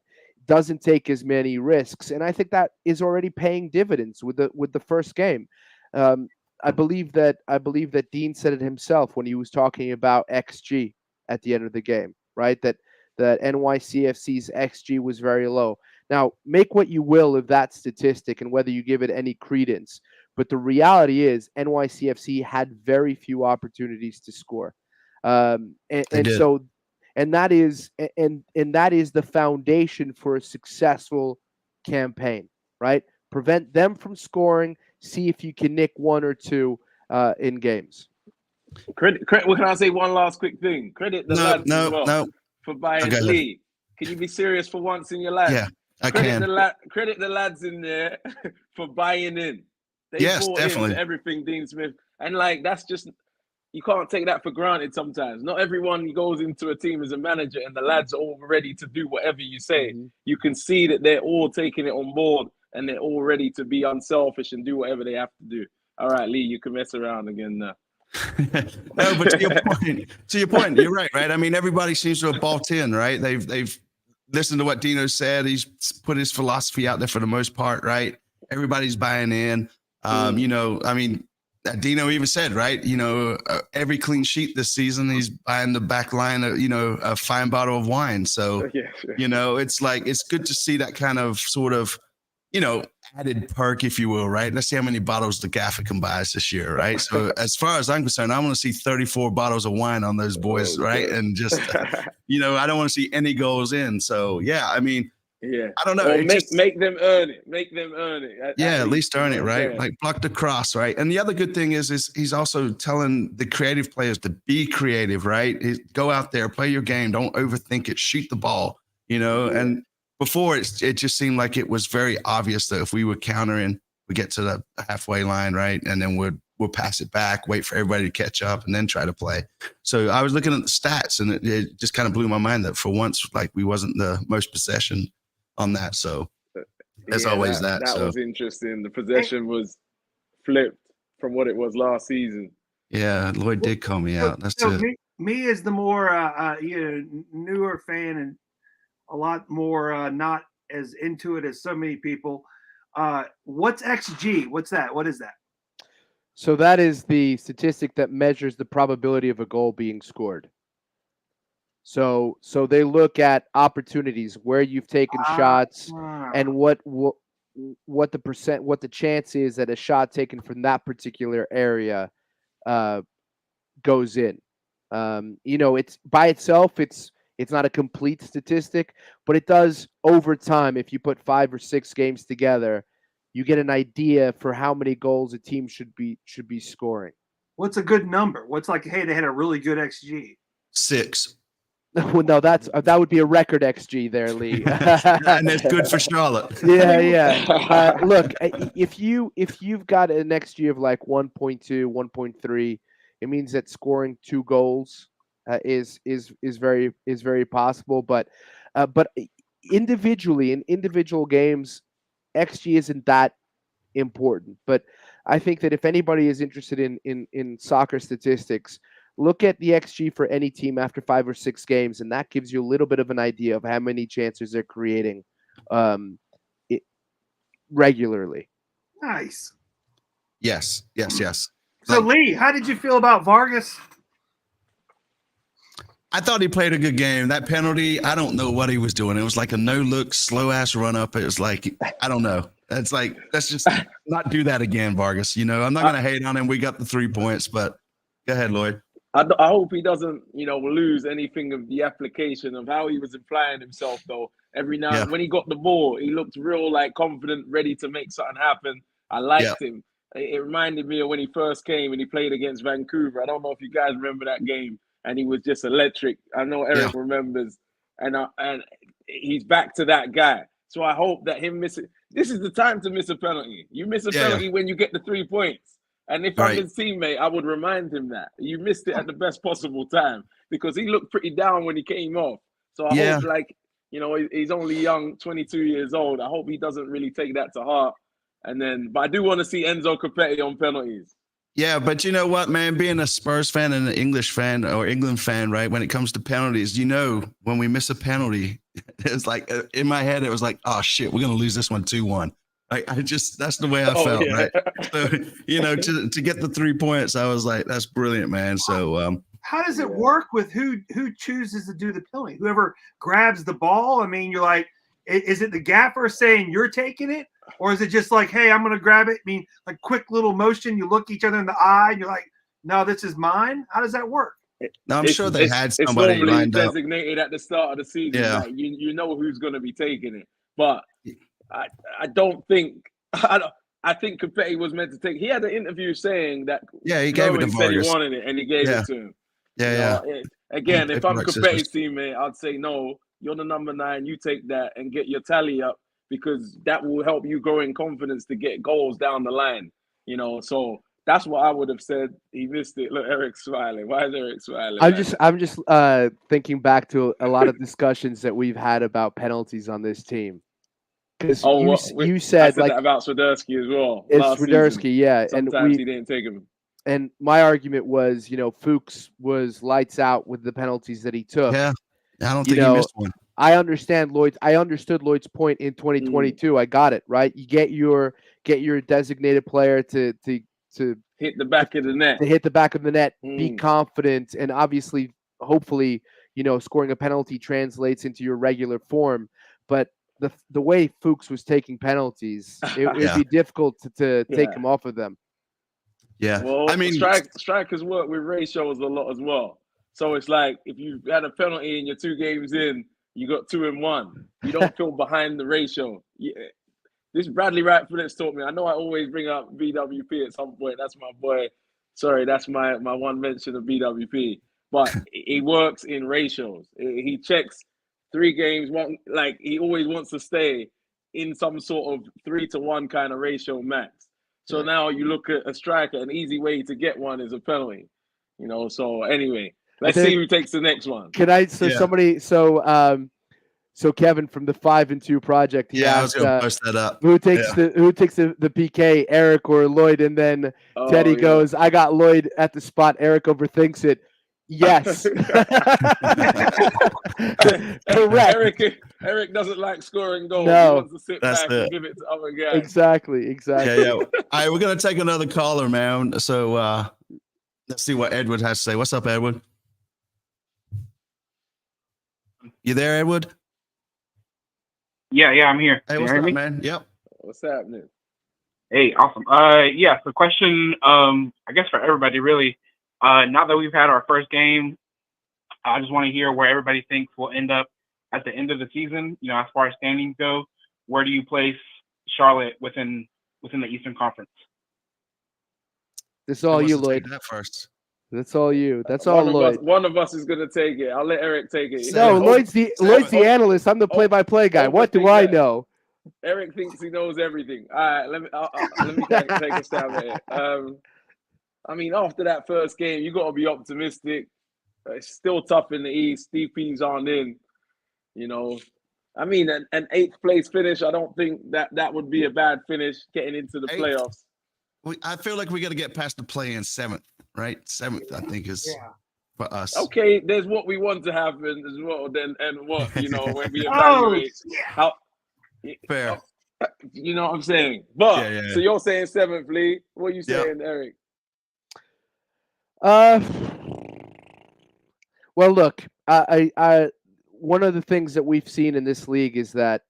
doesn't take as many risks. And I think that is already paying dividends with the first game. I believe that Dean said it himself when he was talking about XG at the end of the game, right? That NYCFC's XG was very low. Now, make what you will of that statistic and whether you give it any credence, but the reality is NYCFC had very few opportunities to score, and that is the foundation for a successful campaign, right? Prevent them from scoring. See if you can nick one or two in games. Credit. Well, can I say one last quick thing? Credit the lads as well for buying Lee. Can you be serious for once in your life? Yeah, I can. Credit the lads in there for buying in. They bought into everything Dean Smith, and that's just, you can't take that for granted sometimes. Not everyone goes into a team as a manager and the lads are all ready to do whatever you say. Mm-hmm. You can see that they're all taking it on board and they're all ready to be unselfish and do whatever they have to do. All right, Lee, you can mess around again now. No, but to your point, you're right? I mean, everybody seems to have bought in, right? They've listened to what Dino said. He's put his philosophy out there for the most part, right? Everybody's buying in. I mean, Dino even said, right? Every clean sheet this season, he's buying the back line of, a fine bottle of wine. So, it's like, it's good to see that kind of sort of, added perk, if you will, right? Let's see how many bottles the Gaffer can buy us this year, right? So as far as I'm concerned, I want to see 34 bottles of wine on those boys, right? And just, I don't want to see any goals in. So, yeah, I mean, I don't know. Make them earn it. Make them earn it. At least earn it, right? Like block the cross, right? And the other good thing is he's also telling the creative players to be creative, right? Go out there, play your game, don't overthink it, shoot the ball, And before it just seemed like it was very obvious that if we were countering, we get to the halfway line, right, and then we'll pass it back, wait for everybody to catch up, and then try to play. So I was looking at the stats, and it just kind of blew my mind that for once, we wasn't the most possession on that. So there's always that. That was interesting. The possession was flipped from what it was last season. Yeah, Lloyd did call me out. That's me as the more newer fan and a lot more not as into it as so many people. What's XG? What's that? What is that? So that is the statistic that measures the probability of a goal being scored. So they look at opportunities where you've taken shots and what the chance is that a shot taken from that particular area goes in. It's by itself, it's not a complete statistic, but it does over time. If you put 5 or 6 games together, you get an idea for how many goals a team should be scoring. What's a good number? What's like, hey, they had a really good XG? 6. Well, no, that would be a record XG there, Lee. And it's good for Charlotte. Yeah. Look, if you've got an XG of like 1.2, 1.3, it means that scoring 2 goals is very possible. But individually in individual games, XG isn't that important. But I think that if anybody is interested in soccer statistics, look at the XG for any team after 5 or 6 games, and that gives you a little bit of an idea of how many chances they're creating regularly. Nice. Yes. So, Lee, how did you feel about Vargas? I thought he played a good game. That penalty, I don't know what he was doing. It was like a no-look, slow-ass run-up. It was like, I don't know. It's like, let's just not do that again, Vargas. I'm not going to hate on him. We got the 3 points, but go ahead, Lloyd. I hope he doesn't, lose anything of the application of how he was implying himself, though. Every now and when he got the ball, he looked real like confident, ready to make something happen. I liked him. It reminded me of when he first came and he played against Vancouver. I don't know if you guys remember that game, and he was just electric. I know Eric remembers, and he's back to that guy. So I hope that him missing. This is the time to miss a penalty. You miss a penalty when you get the 3 points. And if I'm his teammate, I would remind him that you missed it at the best possible time because he looked pretty down when he came off. So I hope, like, you know, he's only young, 22 years old. I hope he doesn't really take that to heart. And then, but I do want to see Enzo Copetti on penalties. Yeah, but you know what, man? Being a Spurs fan and an English fan or England fan, right? When it comes to penalties, you know, when we miss a penalty, it's like in my head, it was like, oh shit, we're gonna lose this one 2-1. That's the way I felt, right? So, you know, to get the 3 points, I was like, that's brilliant, man. So, how does it work with who chooses to do the penalty? Whoever grabs the ball. I mean, you're like, is it the gaffer saying you're taking it? Or is it just like, hey, I'm going to grab it? I mean, like quick little motion. You look each other in the eye and you're like, no, this is mine. How does that work? No, I'm sure they had somebody it's normally lined up. designated at the start of the season. Yeah. Like you know who's going to be taking it. But I don't think I think Copetti was meant to take. He had an interview saying that. Yeah, he gave it to said he Vargas. wanted it, and he gave it to him. Yeah. Again, if I'm Copetti's teammate, I'd say no. You're the number 9. You take that and get your tally up because that will help you grow in confidence to get goals down the line. You know, so that's what I would have said. He missed it. Look, Eric's smiling. Why is Eric smiling? I'm just thinking back to a lot of discussions that we've had about penalties on this team. Because you said like that about Swiderski as well. It's Swiderski, yeah. Sometimes he didn't take him. And my argument was, you know, Fuchs was lights out with the penalties that he took. Yeah, I don't think he missed one. I understand I understood Lloyd's point in 2022. I got it, right? You get your designated player to hit the back of the net. To hit the back of the net, be confident, and obviously, hopefully, you know, scoring a penalty translates into your regular form. But the way Fuchs was taking penalties, it would be difficult to take him off of them. Yeah, well, I mean, strikers work with ratios a lot as well. So it's like if you had a penalty and you're 2 games in, you got 2 and 1. You don't feel behind the ratio. This Bradley Ratford taught me. I know I always bring up BWP at some point. That's my boy. Sorry, that's my one mention of BWP. But he works in ratios. He checks 3 games. Like he always wants to stay in some sort of 3-to-1 kind of ratio max. So now you look at a striker. An easy way to get one is a penalty. You know. So anyway, let's see who takes the next one. Can I? So somebody. So Kevin from the 5 and 2 project. He asked, I was going to post that up. Who takes the PK, Eric or Lloyd? And then Teddy goes, I got Lloyd at the spot. Eric overthinks it. Yes. Correct. Eric doesn't like scoring goals. No, he wants to sit back and give it to other guys. Exactly. Yeah. All right, we're going to take another caller, man. So let's see what Edward has to say. What's up, Edward? You there, Edward? Yeah, I'm here. Hey, what's up, man? Yep. What's happening? Hey, awesome. So question, I guess for everybody, really. Now that we've had our first game, I just want to hear where everybody thinks we'll end up at the end of the season. You know, as far as standings go, where do you place Charlotte within the Eastern Conference? This is all you, Lloyd. That first. That's all you. That's all Lloyd. One of us is going to take it. I'll let Eric take it. No, Lloyd's the analyst. I'm the play-by-play guy. What do I know? Eric thinks he knows everything. All right, let me take a stab at it. I mean, after that first game, you got to be optimistic. It's still tough in the East. DPs aren't in. You know, I mean, an 8th place finish. I don't think that would be a bad finish getting into the playoffs. I feel like we got to get past the play-in 7th, right? 7th, I think, is for us. Okay, there's what we want to happen as well, and what, you know, when we evaluate how. Fair. You know what I'm saying? But so you're saying 7th, Lee. What are you saying, Eric? Well, look, I one of the things that we've seen in this league is that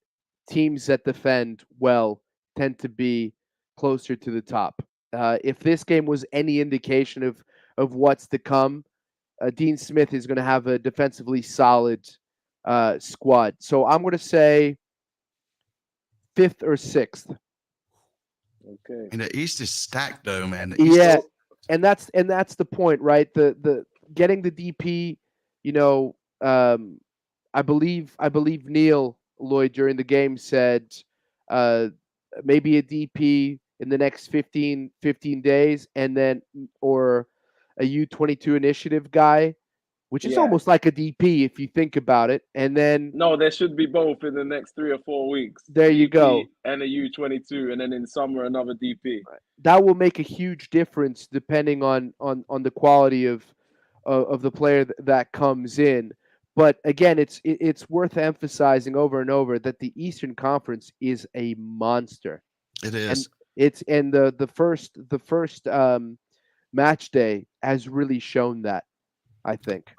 teams that defend well tend to be closer to the top. If this game was any indication of what's to come, Dean Smith is going to have a defensively solid squad. So I'm going to say 5th or 6th. Okay. And the East is stacked, though, man. And that's the point, right? The getting the DP, I believe Neil Lloyd during the game said maybe a DP in the next 15 days, and then or a U22 initiative guy, which is almost like a DP if you think about it. And then no, there should be both in the next 3 or 4 weeks. There you go. And a U22, and then in summer another DP. That will make a huge difference depending on the quality of the player that comes in. But again, it's worth emphasizing over and over that the Eastern Conference is a monster. It is. And the first match day has really shown that, I think.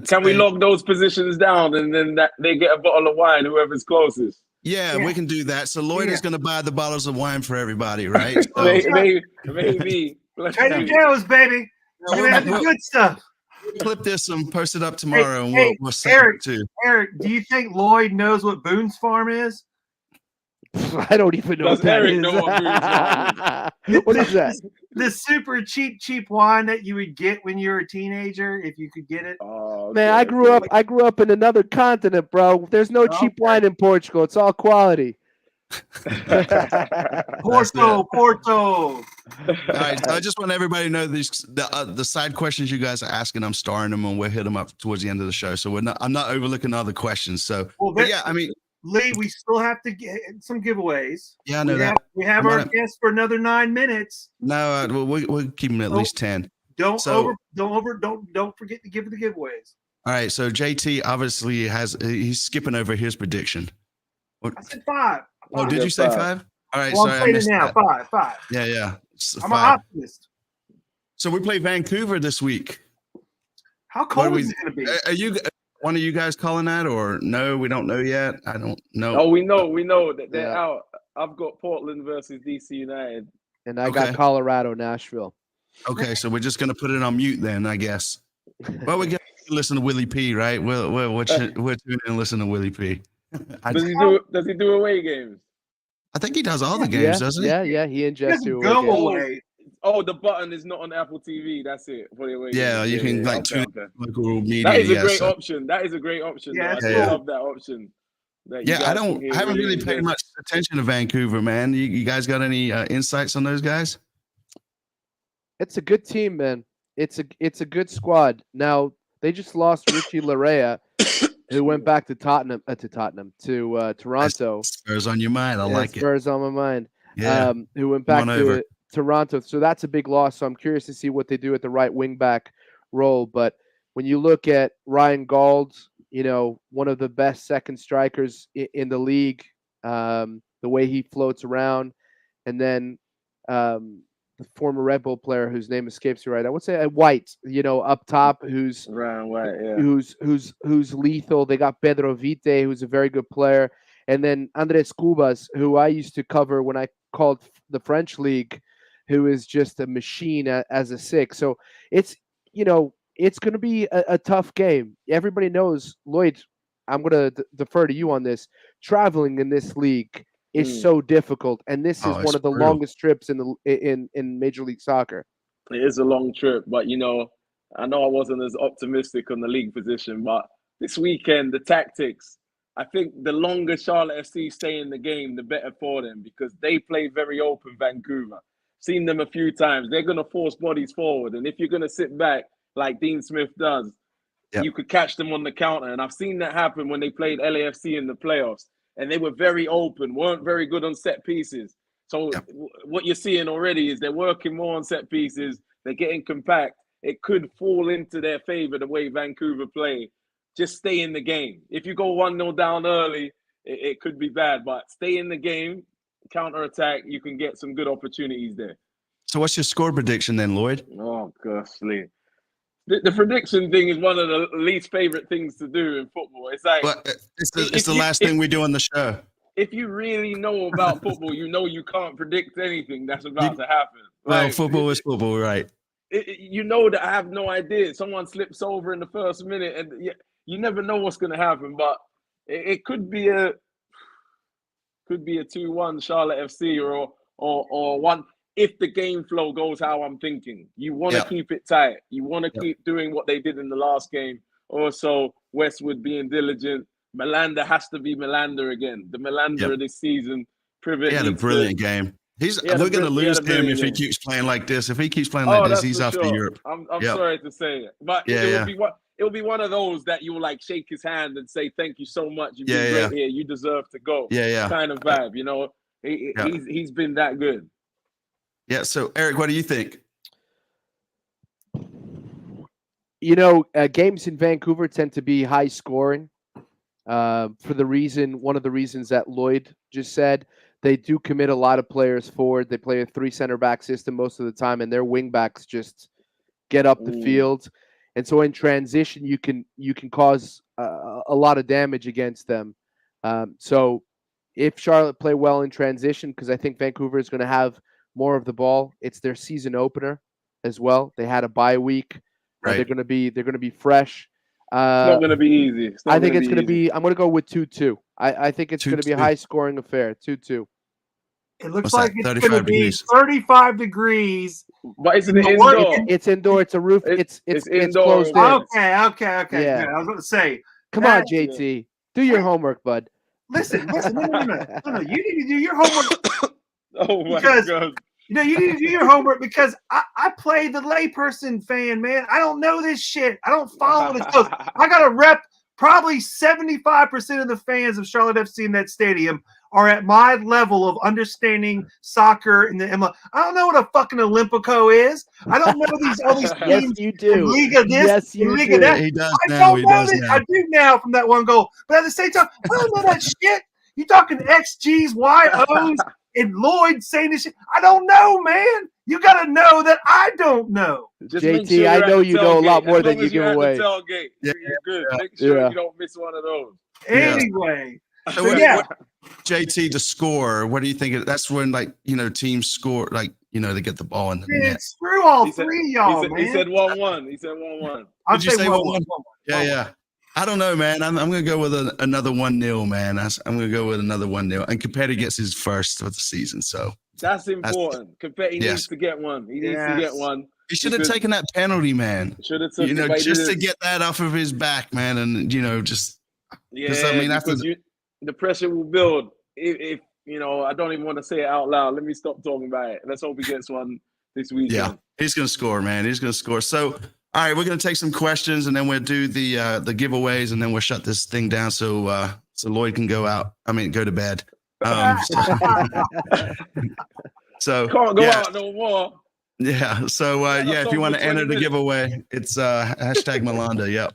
Can we lock those positions down, and then they get a bottle of wine, whoever's closest? Yeah, we can do that. So Lloyd is going to buy the bottles of wine for everybody, right? So, maybe. Trader Joe's, baby. We're going to have the good stuff. Clip this and post it up tomorrow, and we'll send Eric, it too. Eric, do you think Lloyd knows what Boone's Farm is? I don't even know what that is. What is that? The super cheap wine that you would get when you were a teenager, if you could get it. Man, I grew up in another continent, bro. There's no cheap wine in Portugal. It's all quality. Porto. All right, so I just want everybody to know the side questions you guys are asking. I'm starring them, and we'll hit them up towards the end of the show. So I'm not overlooking other questions. So, Lee, we still have to get some giveaways. Yeah, I know that. We have our guest for another 9 minutes. No, we'll keep them at least 10. Don't forget to give the giveaways. All right, so JT obviously he's skipping over his prediction. I said 5. Oh, did you say 5? All right, well, sorry, I'm I missed now. that. 5. Yeah. I'm an optimist. So we play Vancouver this week. How cold is it going to be? Are you one of you guys calling that, or no? We don't know yet. I don't know. Oh, we know that they're out. I've got Portland versus DC United, and I got Colorado, Nashville. Okay, so we're just gonna put it on mute then, I guess. Well, we get to listen to Willie P, right? We're tuning in and listen to Willie P. Does he do away games? I think he does all the games, doesn't he? Yeah. He and Jess do away. Oh, the button is not on Apple TV. That's it for the away. Yeah, you can tune local media. That is a great option. That is a great option. Yeah, I love that option. I haven't really paid much attention to Vancouver, man. You guys got any insights on those guys? It's a good team, man. It's a good squad. Now they just lost Richie Larea, who went back to Toronto. Spurs on your mind. I like it. Spurs on my mind. Yeah. Who went back to Toronto. So that's a big loss. So I'm curious to see what they do at the right wing back role. But when you look at Ryan Gauld, one of the best second strikers in the league, the way he floats around, and then the former Red Bull player whose name escapes me right. I would say White, up top, who's Ryan White, yeah. who's lethal. They got Pedro Vite, who's a very good player, and then Andres Cubas, who I used to cover when I called the French league, who is just a machine as a 6. So it's going to be a tough game. Everybody knows, Lloyd, I'm going to defer to you on this. Traveling in this league is so difficult, and this is one of the longest trips in Major League Soccer. It is a long trip, but I know I wasn't as optimistic on the league position, but this weekend, the tactics, I think the longer Charlotte FC stay in the game, the better for them, because they play very open Vancouver. Seen them a few times. They're going to force bodies forward, and if you're going to sit back like Dean Smith does, you could catch them on the counter. And I've seen that happen when they played LAFC in the playoffs, and they were very open, weren't very good on set pieces. So what you're seeing already is they're working more on set pieces. They're getting compact. It could fall into their favor the way Vancouver play. Just stay in the game. If you go 1-0 down early, it could be bad, but stay in the game, counter-attack, you can get some good opportunities there. So what's your score prediction then, Lloyd? Oh, gosh, Lee. The prediction thing is one of the least favorite things to do in football. It's like it's the last thing we do on the show. If you really know about football, you can't predict anything that's about to happen. Well, football is football, right? You know that I have no idea. Someone slips over in the first minute, and you never know what's going to happen, but it could be a 2-1 Charlotte FC or one. If the game flow goes how I'm thinking, you want to keep it tight. You want to keep doing what they did in the last game. Also, Westwood being diligent. Melander has to be Melander again. The Melander of this season. Privet He had a brilliant game. We're going to lose him if he keeps playing like this. If he keeps playing like this, he's off to Europe. I'm sorry to say it, but it'll be one of those that you will like shake his hand and say thank you so much. You've been great here. You deserve to go. Kind of vibe. You know, he's been that good. Yeah. So Eric, what do you think? You know, games in Vancouver tend to be high scoring. For one of the reasons that Lloyd just said, they do commit a lot of players forward. They play a 3 center back system most of the time, and their wing backs just get up the field. And so in transition, you can cause a lot of damage against them. So if Charlotte play well in transition, because I think Vancouver is going to have more of the ball, it's their season opener as well. They had a bye week. Right. They're going to be fresh. It's not going to be easy. I think it's going to be. I'm going to go with 2-2. I think it's going to be a high scoring affair. 2-2. It looks like it's going to be 35 degrees. But it's indoor. It's indoor. It's a roof. It's indoor. Okay. Closed in. Yeah. Yeah. I was going to say. Come on, JT. Do your homework, bud. Listen. No. You need to do your homework. Oh my God. You know, you need to do your homework because I play the layperson fan, man. I don't know this shit. I don't follow this close. I got to rep probably 75% of the fans of Charlotte FC in that stadium are at my level of understanding soccer and the MLS. I don't know what a fucking Olympico is. I don't know all these teams. Yes, you do. Liga this, yes, you Liga do. that. He does I now. don't know this. I do now from that one goal. But at the same time, I don't know that shit. You talking XGs, YOs, and Lloyd saying this shit. I don't know, man. You got to know that I don't know. Just JT, I know you know a lot more than you give away. Tailgate, you're good. Make sure you don't miss one of those. Anyway. So JT, to score, what do you think? That's when, like, you know, teams score, like, you know, they get the ball in the net. Screw all three of y'all, man. He said 1-1. He said 1-1. Did you say 1-1? Yeah. I don't know, man. I'm going to go with another 1-0, man. I'm going to go with another 1-0. And Capetti gets his first of the season, so. That's important. Capetti needs to get one. He needs to get one. He should have taken that penalty, man. Should have taken it. Just to get that off of his back, man. And, you know, just. Yeah, I mean, the pressure will build. If you know, I don't even want to say it out loud. Let me stop talking about it. Let's hope he gets one this weekend. Yeah, he's going to score, man. He's going to score. So, all right, we're going to take some questions, and then we'll do the giveaways, and then we'll shut this thing down so Lloyd can go to bed. So can't go out no more. Yeah. So if you want to enter the giveaway, it's hashtag Melanda. Yep.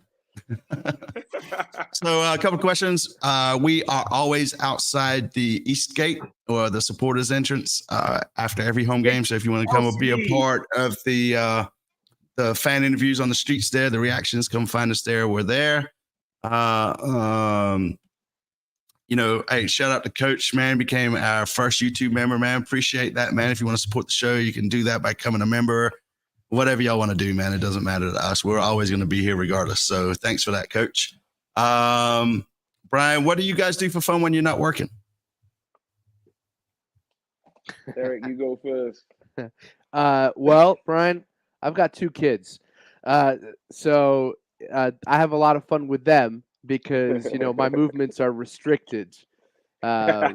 So a couple questions. We are always outside the East Gate or the supporters entrance after every home game. So if you want to come and be a part of the fan interviews on the streets there, the reactions, come find us there. We're there. You know, hey, shout out to Coach, man. Became our first YouTube member, man. Appreciate that, man. If you want to support the show, you can do that by becoming a member. Whatever y'all want to do, man. It doesn't matter to us. We're always going to be here regardless. So thanks for that, Coach. Brian, what do you guys do for fun when you're not working? Eric, you go first. Well, Brian, I've got 2 kids. So I have a lot of fun with them because, you know, my movements are restricted. How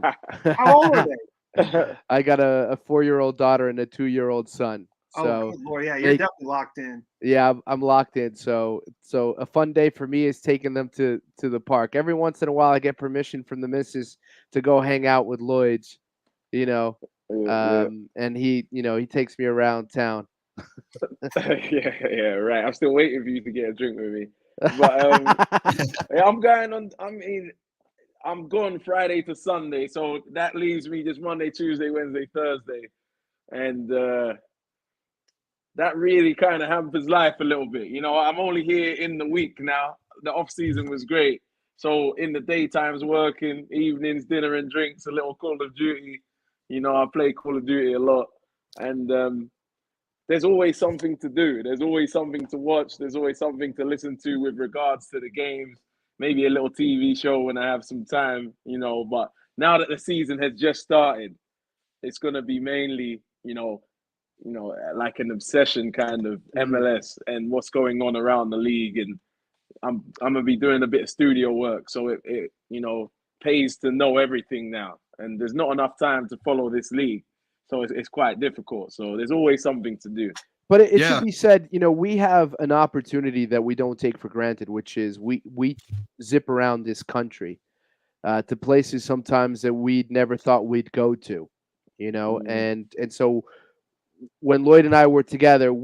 old are they? I got a 4-year-old daughter and a 2-year-old son. So, Lord, yeah, you're definitely locked in. Yeah, I'm locked in. So a fun day for me is taking them to the park. Every once in a while, I get permission from the missus to go hang out with Lloyd's, you know, and he takes me around town. yeah, right. I'm still waiting for you to get a drink with me. But I'm going Friday to Sunday, so that leaves me just Monday, Tuesday, Wednesday, Thursday, and that really kind of hampers life a little bit. You know, I'm only here in the week now. The off season was great, so in the daytimes working, evenings dinner and drinks, a little Call of Duty. You know, I play Call of Duty a lot, and there's always something to do. There's always something to watch. There's always something to listen to with regards to the games. maybe a little TV show when I have some time, but now that the season has just started, it's going to be mainly, like an obsession kind of MLS and what's going on around the league. And I'm going to be doing a bit of studio work. So it pays to know everything now. And there's not enough time to follow this league. So it's quite difficult. So there's always something to do. But it should be said, we have an opportunity that we don't take for granted, which is we zip around this country to places sometimes that we'd never thought we'd go to, and so when Lloyd and I were together,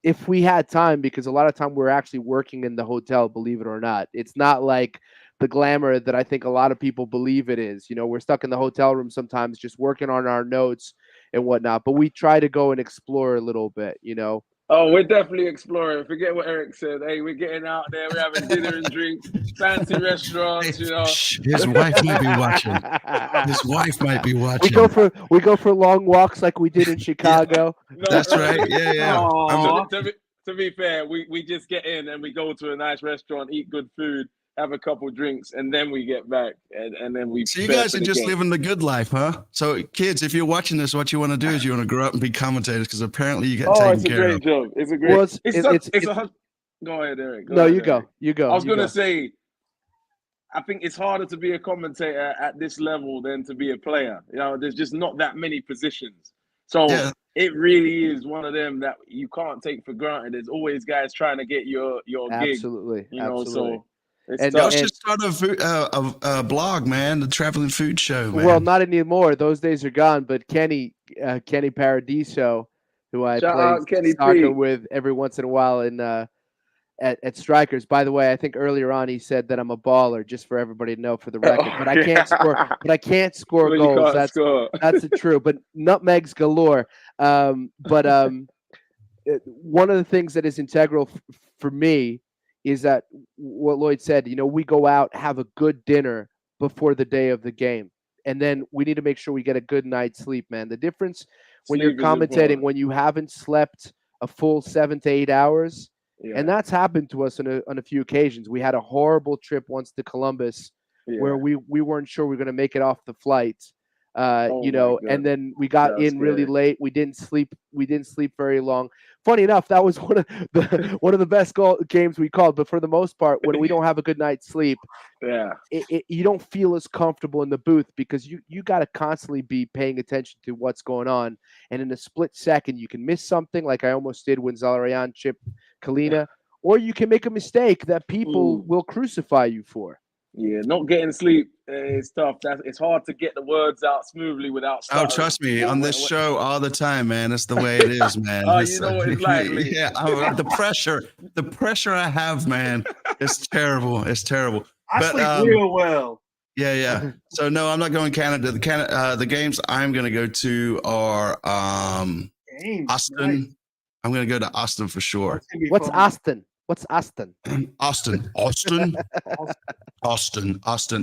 if we had time, because a lot of time we're actually working in the hotel, believe it or not. It's not like the glamour that I think a lot of people believe it is. We're stuck in the hotel room sometimes just working on our notes and whatnot, but we try to go and explore a little bit, Oh, we're definitely exploring. Forget what Eric said. Hey, we're getting out there. We're having dinner and drinks, fancy restaurants, His wife might be watching. His wife might be watching. We go for long walks like we did in Chicago. That's right. Yeah. To be fair, we just get in and we go to a nice restaurant, eat good food, have a couple drinks, and then we get back, and then we. So you guys are just living the good life, huh? So kids, if you're watching this, what you want to do is you want to grow up and be commentators, because apparently you get taken care of. It's a great job. It's a great. Well, go ahead, Eric. You go. I was going to say, I think it's harder to be a commentator at this level than to be a player. There's just not that many positions. So it really is one of them that you can't take for granted. There's always guys trying to get your gig. Absolutely. So. Let's just start a blog, man, the traveling food show, man. Well, not anymore. Those days are gone. But Kenny Paradiso, who I play soccer with every once in a while at Strikers. By the way, I think earlier on he said that I'm a baller, just for everybody to know for the record. But I can't score. But I can't score goals. That's true. But nutmegs galore. One of the things that is integral for me is that what Lloyd said, we go out, have a good dinner before the day of the game. And then we need to make sure we get a good night's sleep, man. The difference when you're commentating, when you haven't slept a full 7 to 8 hours, and that's happened to us on a few occasions. We had a horrible trip once to Columbus where we weren't sure we were going to make it off the flight. And then we got in really late. We didn't sleep very long. Funny enough, that was one of the best games we called. But for the most part, when we don't have a good night's sleep, you don't feel as comfortable in the booth, because you got to constantly be paying attention to what's going on. And in a split second, you can miss something, like I almost did when Zalarian chipped Kalina, or you can make a mistake that people will crucify you for. Yeah, not getting sleep is tough. It's hard to get the words out smoothly without stuttering. Oh, trust me, on this show all the time, man. It's the way it is, man. You know what it's like. The pressure I have, man, is terrible. It's terrible. I sleep real well. Yeah. So no, I'm not going Canada. The games I'm going to go to are Austin. Nice. I'm going to go to Austin for sure. What's Austin? What's Austin? Austin.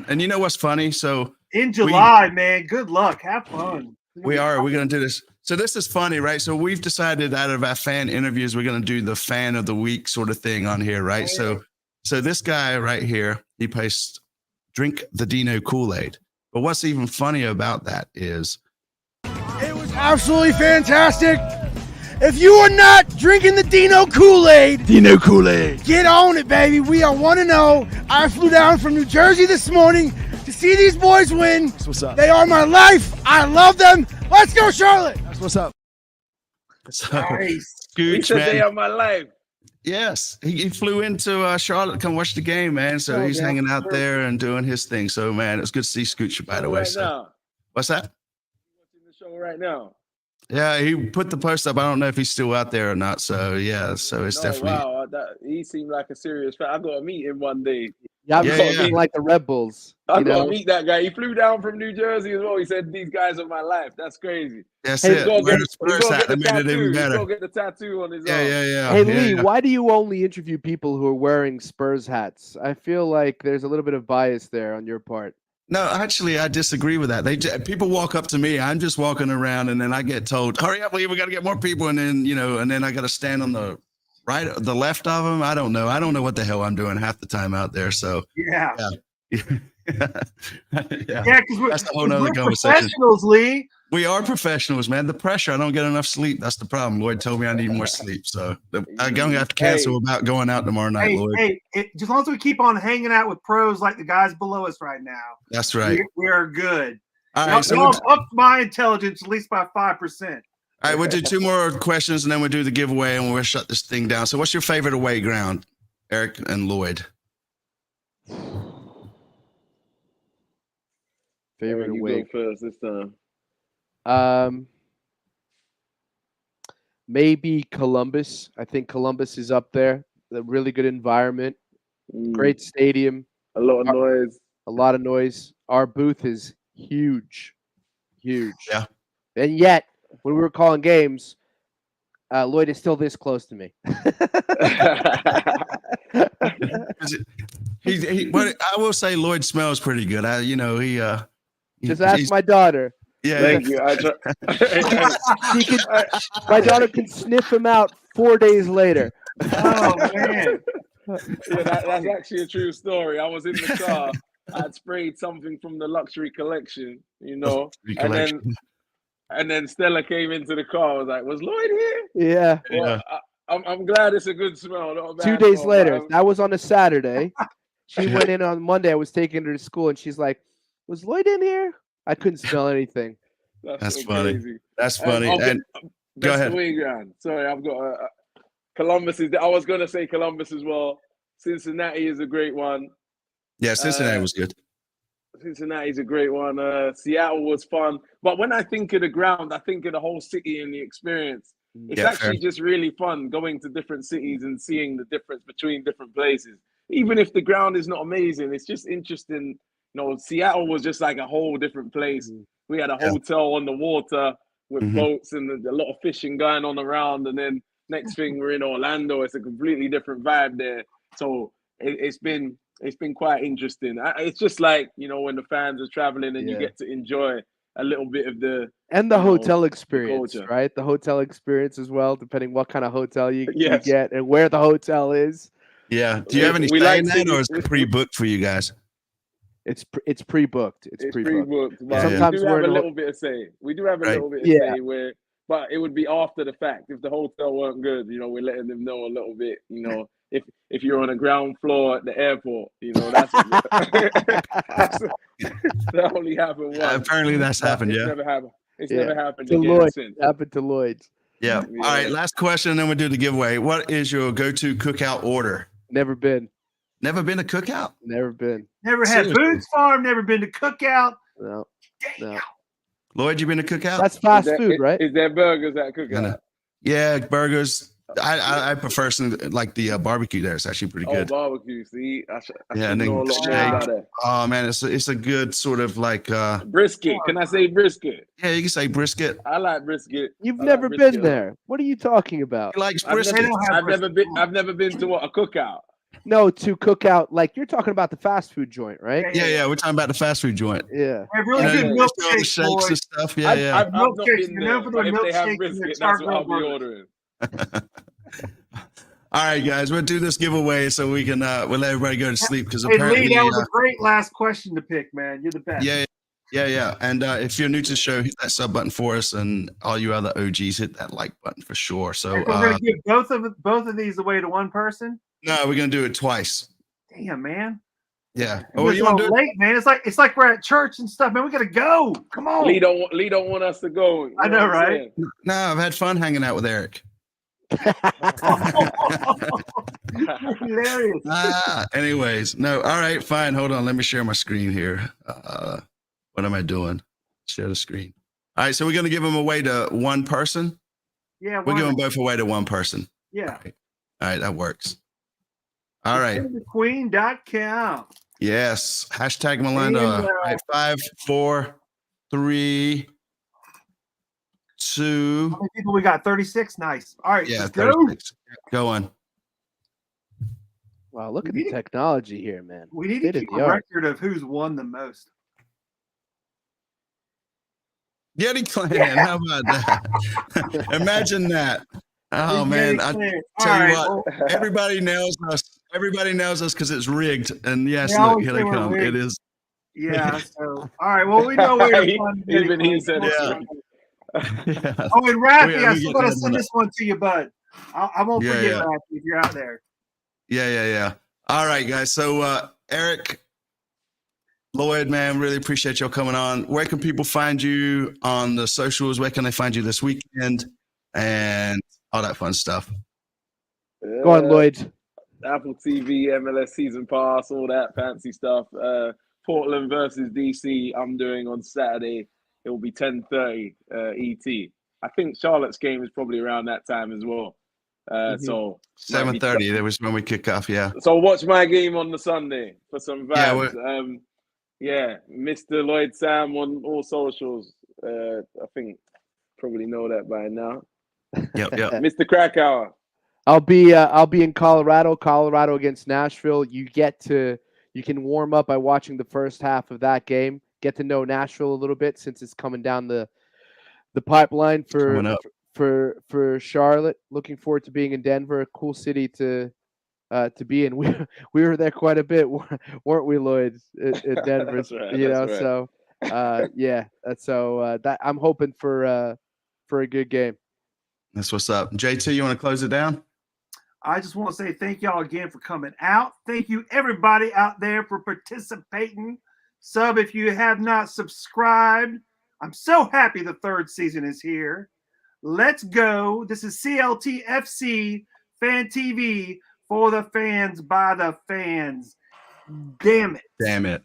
And you know what's funny? So in July, man, good luck. Have fun. We're going to do this. So this is funny, right? So we've decided out of our fan interviews, we're going to do the fan of the week sort of thing on here, right? So this guy right here, he posted, drink the Dino Kool-Aid. But what's even funny about that is it was absolutely fantastic. If you are not drinking the Dino Kool-Aid, get on it, baby. We are 1-0. I flew down from New Jersey this morning to see these boys win. That's what's up. They are my life. I love them. Let's go, Charlotte. That's what's up. So, nice. Scooch, man. They are my life. Yes, he flew into Charlotte to come watch the game, man. So he's hanging out there and doing his thing. So, man, it was good to see Scooch, by the way. What's that? Watching the show right now. Yeah, he put the post up. I don't know if he's still out there or not. So it's definitely. Wow, he seemed like a serious fan. I got to meet him one day. Yeah, like the Red Bulls. I got to meet that guy. He flew down from New Jersey as well. He said, "These guys are my life." That's crazy. That's it. Wear the Spurs hat. That made it even better. He's gonna get the tattoo on his arm. Yeah. Hey, Lee, why do you only interview people who are wearing Spurs hats? I feel like there's a little bit of bias there on your part. No, actually, I disagree with that. People walk up to me. I'm just walking around, and then I get told, "Hurry up, Lee! We got to get more people." And then and then I got to stand on the right, the left of him. I don't know. I don't know what the hell I'm doing half the time out there. So Yeah. yeah, Yeah, because that's a whole nother we're conversation. professionals, Lee. We are professionals, man. The pressure. I don't get enough sleep. That's the problem. Lloyd told me I need more sleep, so I'm gonna have to cancel about going out tomorrow night, Lloyd. Just as long as we keep on hanging out with pros like the guys below us right now, That's right. we're good. All right, so y'all upped my intelligence at least by 5%. All right, we'll do 2 more questions and then we'll do the giveaway and we'll shut this thing down. So, what's your favorite away ground, Eric and Lloyd? Favorite You away. go first this time. Maybe Columbus. I think Columbus is up there. A really good environment, great stadium. A lot of noise. A lot of noise. Our booth is huge. Yeah. And yet, when we were calling games, Lloyd is still this close to me. But I will say Lloyd smells pretty good. Just ask my daughter. Yeah, Thank you. My daughter can sniff him out 4 days later. Oh man. Yeah, that's actually a true story. I was in the car. I'd sprayed something from the luxury collection, and then Stella came into the car. I was like, "Was Lloyd here?" Yeah. Well, I'm glad it's a good smell. Not a bad 2 days smell, later, but that was on a Saturday. She went in on Monday. I was taking her to school, and she's like, "Was Lloyd in here?" I couldn't smell anything. That's so funny. crazy. That's funny. And go Best ahead. away ground. Sorry, I've got Columbus. I was going to say Columbus as well. Cincinnati is a great one. Yeah, Cincinnati was good. Cincinnati's a great one. Seattle was fun. But when I think of the ground, I think of the whole city and the experience. It's actually just really fun going to different cities and seeing the difference between different places. Even if the ground is not amazing, it's just interesting. Seattle was just like a whole different place. We had a hotel on the water with boats and a lot of fishing going on around. And then next thing we're in Orlando. It's a completely different vibe there. So it's been quite interesting. It's just like, when the fans are traveling and you get to enjoy a little bit of the hotel experience, culture. right? The hotel experience as well, depending what kind of hotel you Yes. get and where the hotel is. Yeah. Do you have any say in that, or is it pre-booked for you guys? It's pre-booked. It's pre-booked. But Sometimes we do have we're a little bit of say. We do have a little bit of say but it would be after the fact. If the hotel weren't good, we're letting them know a little bit. If you're on a ground floor at the airport, that's that only happened once. Apparently that's happened. It's Yeah. never happened. It's never happened to again Lloyd. since. Happened to Lloyd. Yeah. All right. Last question, and then we'll do the giveaway. What is your go-to cookout order? Never been. Never been to cookout? Never been. Never had Seriously? Boone's Farm. Never been to Cookout. No. Lloyd, you been to cookout? That's fast food, right? Is there burgers at Cookout? Yeah, burgers. I prefer like the barbecue there. It's actually pretty good. Oh, barbecue. See, I And then know a lot more about steak. that. Oh man, it's a good sort of like Brisket. Can I say brisket? yeah, you can say brisket. I like brisket. You've I like never brisket. been there. What are you talking about? He likes I've brisket. never been to a cookout. No, to cookout. Like you're talking about the fast food joint, right? Yeah. We're talking about the fast food joint. Yeah. They have really good all the milkshakes, shakes boy. and stuff. Yeah, yeah. I've not Milkshakes. been You're there, known for but their if they have milkshakes and brisket, their that's charcoal what I'll be burgers. ordering. All right, guys, we'll do this giveaway so we can we'll let everybody go to sleep because Hey, apparently Lee, that was a great last question to pick, man. You're the best. Yeah. And if you're new to the show, hit that sub button for us, and all you other OGs, hit that like button for sure. So We're gonna give both of these away to one person. no, we're gonna do it twice. Damn, man. Yeah. Oh, you want to do it? late, man. It's like we're at church and stuff, man. We gotta go. Come on. Lee don't want us to go. You I know, what I'm right? saying? No, I've had fun hanging out with Eric. Hilarious. Anyways, no. All right, fine. Hold on. Let me share my screen here. What am I doing? Share the screen. All right, so we're gonna give them away to one person. Yeah, We're giving both away to one person. Yeah. All right, that works. All right. Queen.com. Yes. Hashtag Melinda. And, All right, 5, 4, 3, 2. How many people we got? 36. Nice. All right. Yeah, let's go. 36. Go on. Wow, look at the technology here, man. We need to keep a record of who's won the most. Yeti Clan. How about that? Imagine that. Oh man, I All tell you right, what, well, everybody knows us. Everybody knows us because it's rigged. And yes, they look, always here say they we're come. It rigged. is. Yeah. So, all right. Well, we know we're fun. Even he said it's Yeah. rigged. Yeah. Oh, and Rafi, We I still get got to that send on this one to you, bud. I won't Yeah, forget, yeah. Rafi, if you're out there. Yeah. All right, guys. So, Eric, Lloyd, man, really appreciate y'all coming on. Where can people find you on the socials? Where can they find you this weekend and all that fun stuff? Go on, Lloyd. Apple TV, MLS season pass, all that fancy stuff. Portland versus DC, I'm doing on Saturday. It will be 10:30 ET. I think Charlotte's game is probably around that time as well. So 7:30. That was when we kick off. Yeah. So watch my game on the Sunday for some Yeah, vibes. Mr. Lloyd Sam on all socials. I think probably know that by now. Yep. Mr. Krakauer. I'll be in Colorado against Nashville. You can warm up by watching the first half of that game. Get to know Nashville a little bit since it's coming down the pipeline for Charlotte. Looking forward to being in Denver. A cool city to be in. We were there quite a bit, weren't we, Lloyd? In Denver, That's right. So that I'm hoping for a good game. That's what's up. JT, you want to close it down? I just want to say thank y'all again for coming out. Thank you, everybody out there, for participating. Sub if you have not subscribed. I'm so happy the third season is here. Let's go. This is CLTFC Fan TV for the fans by the fans. Damn it.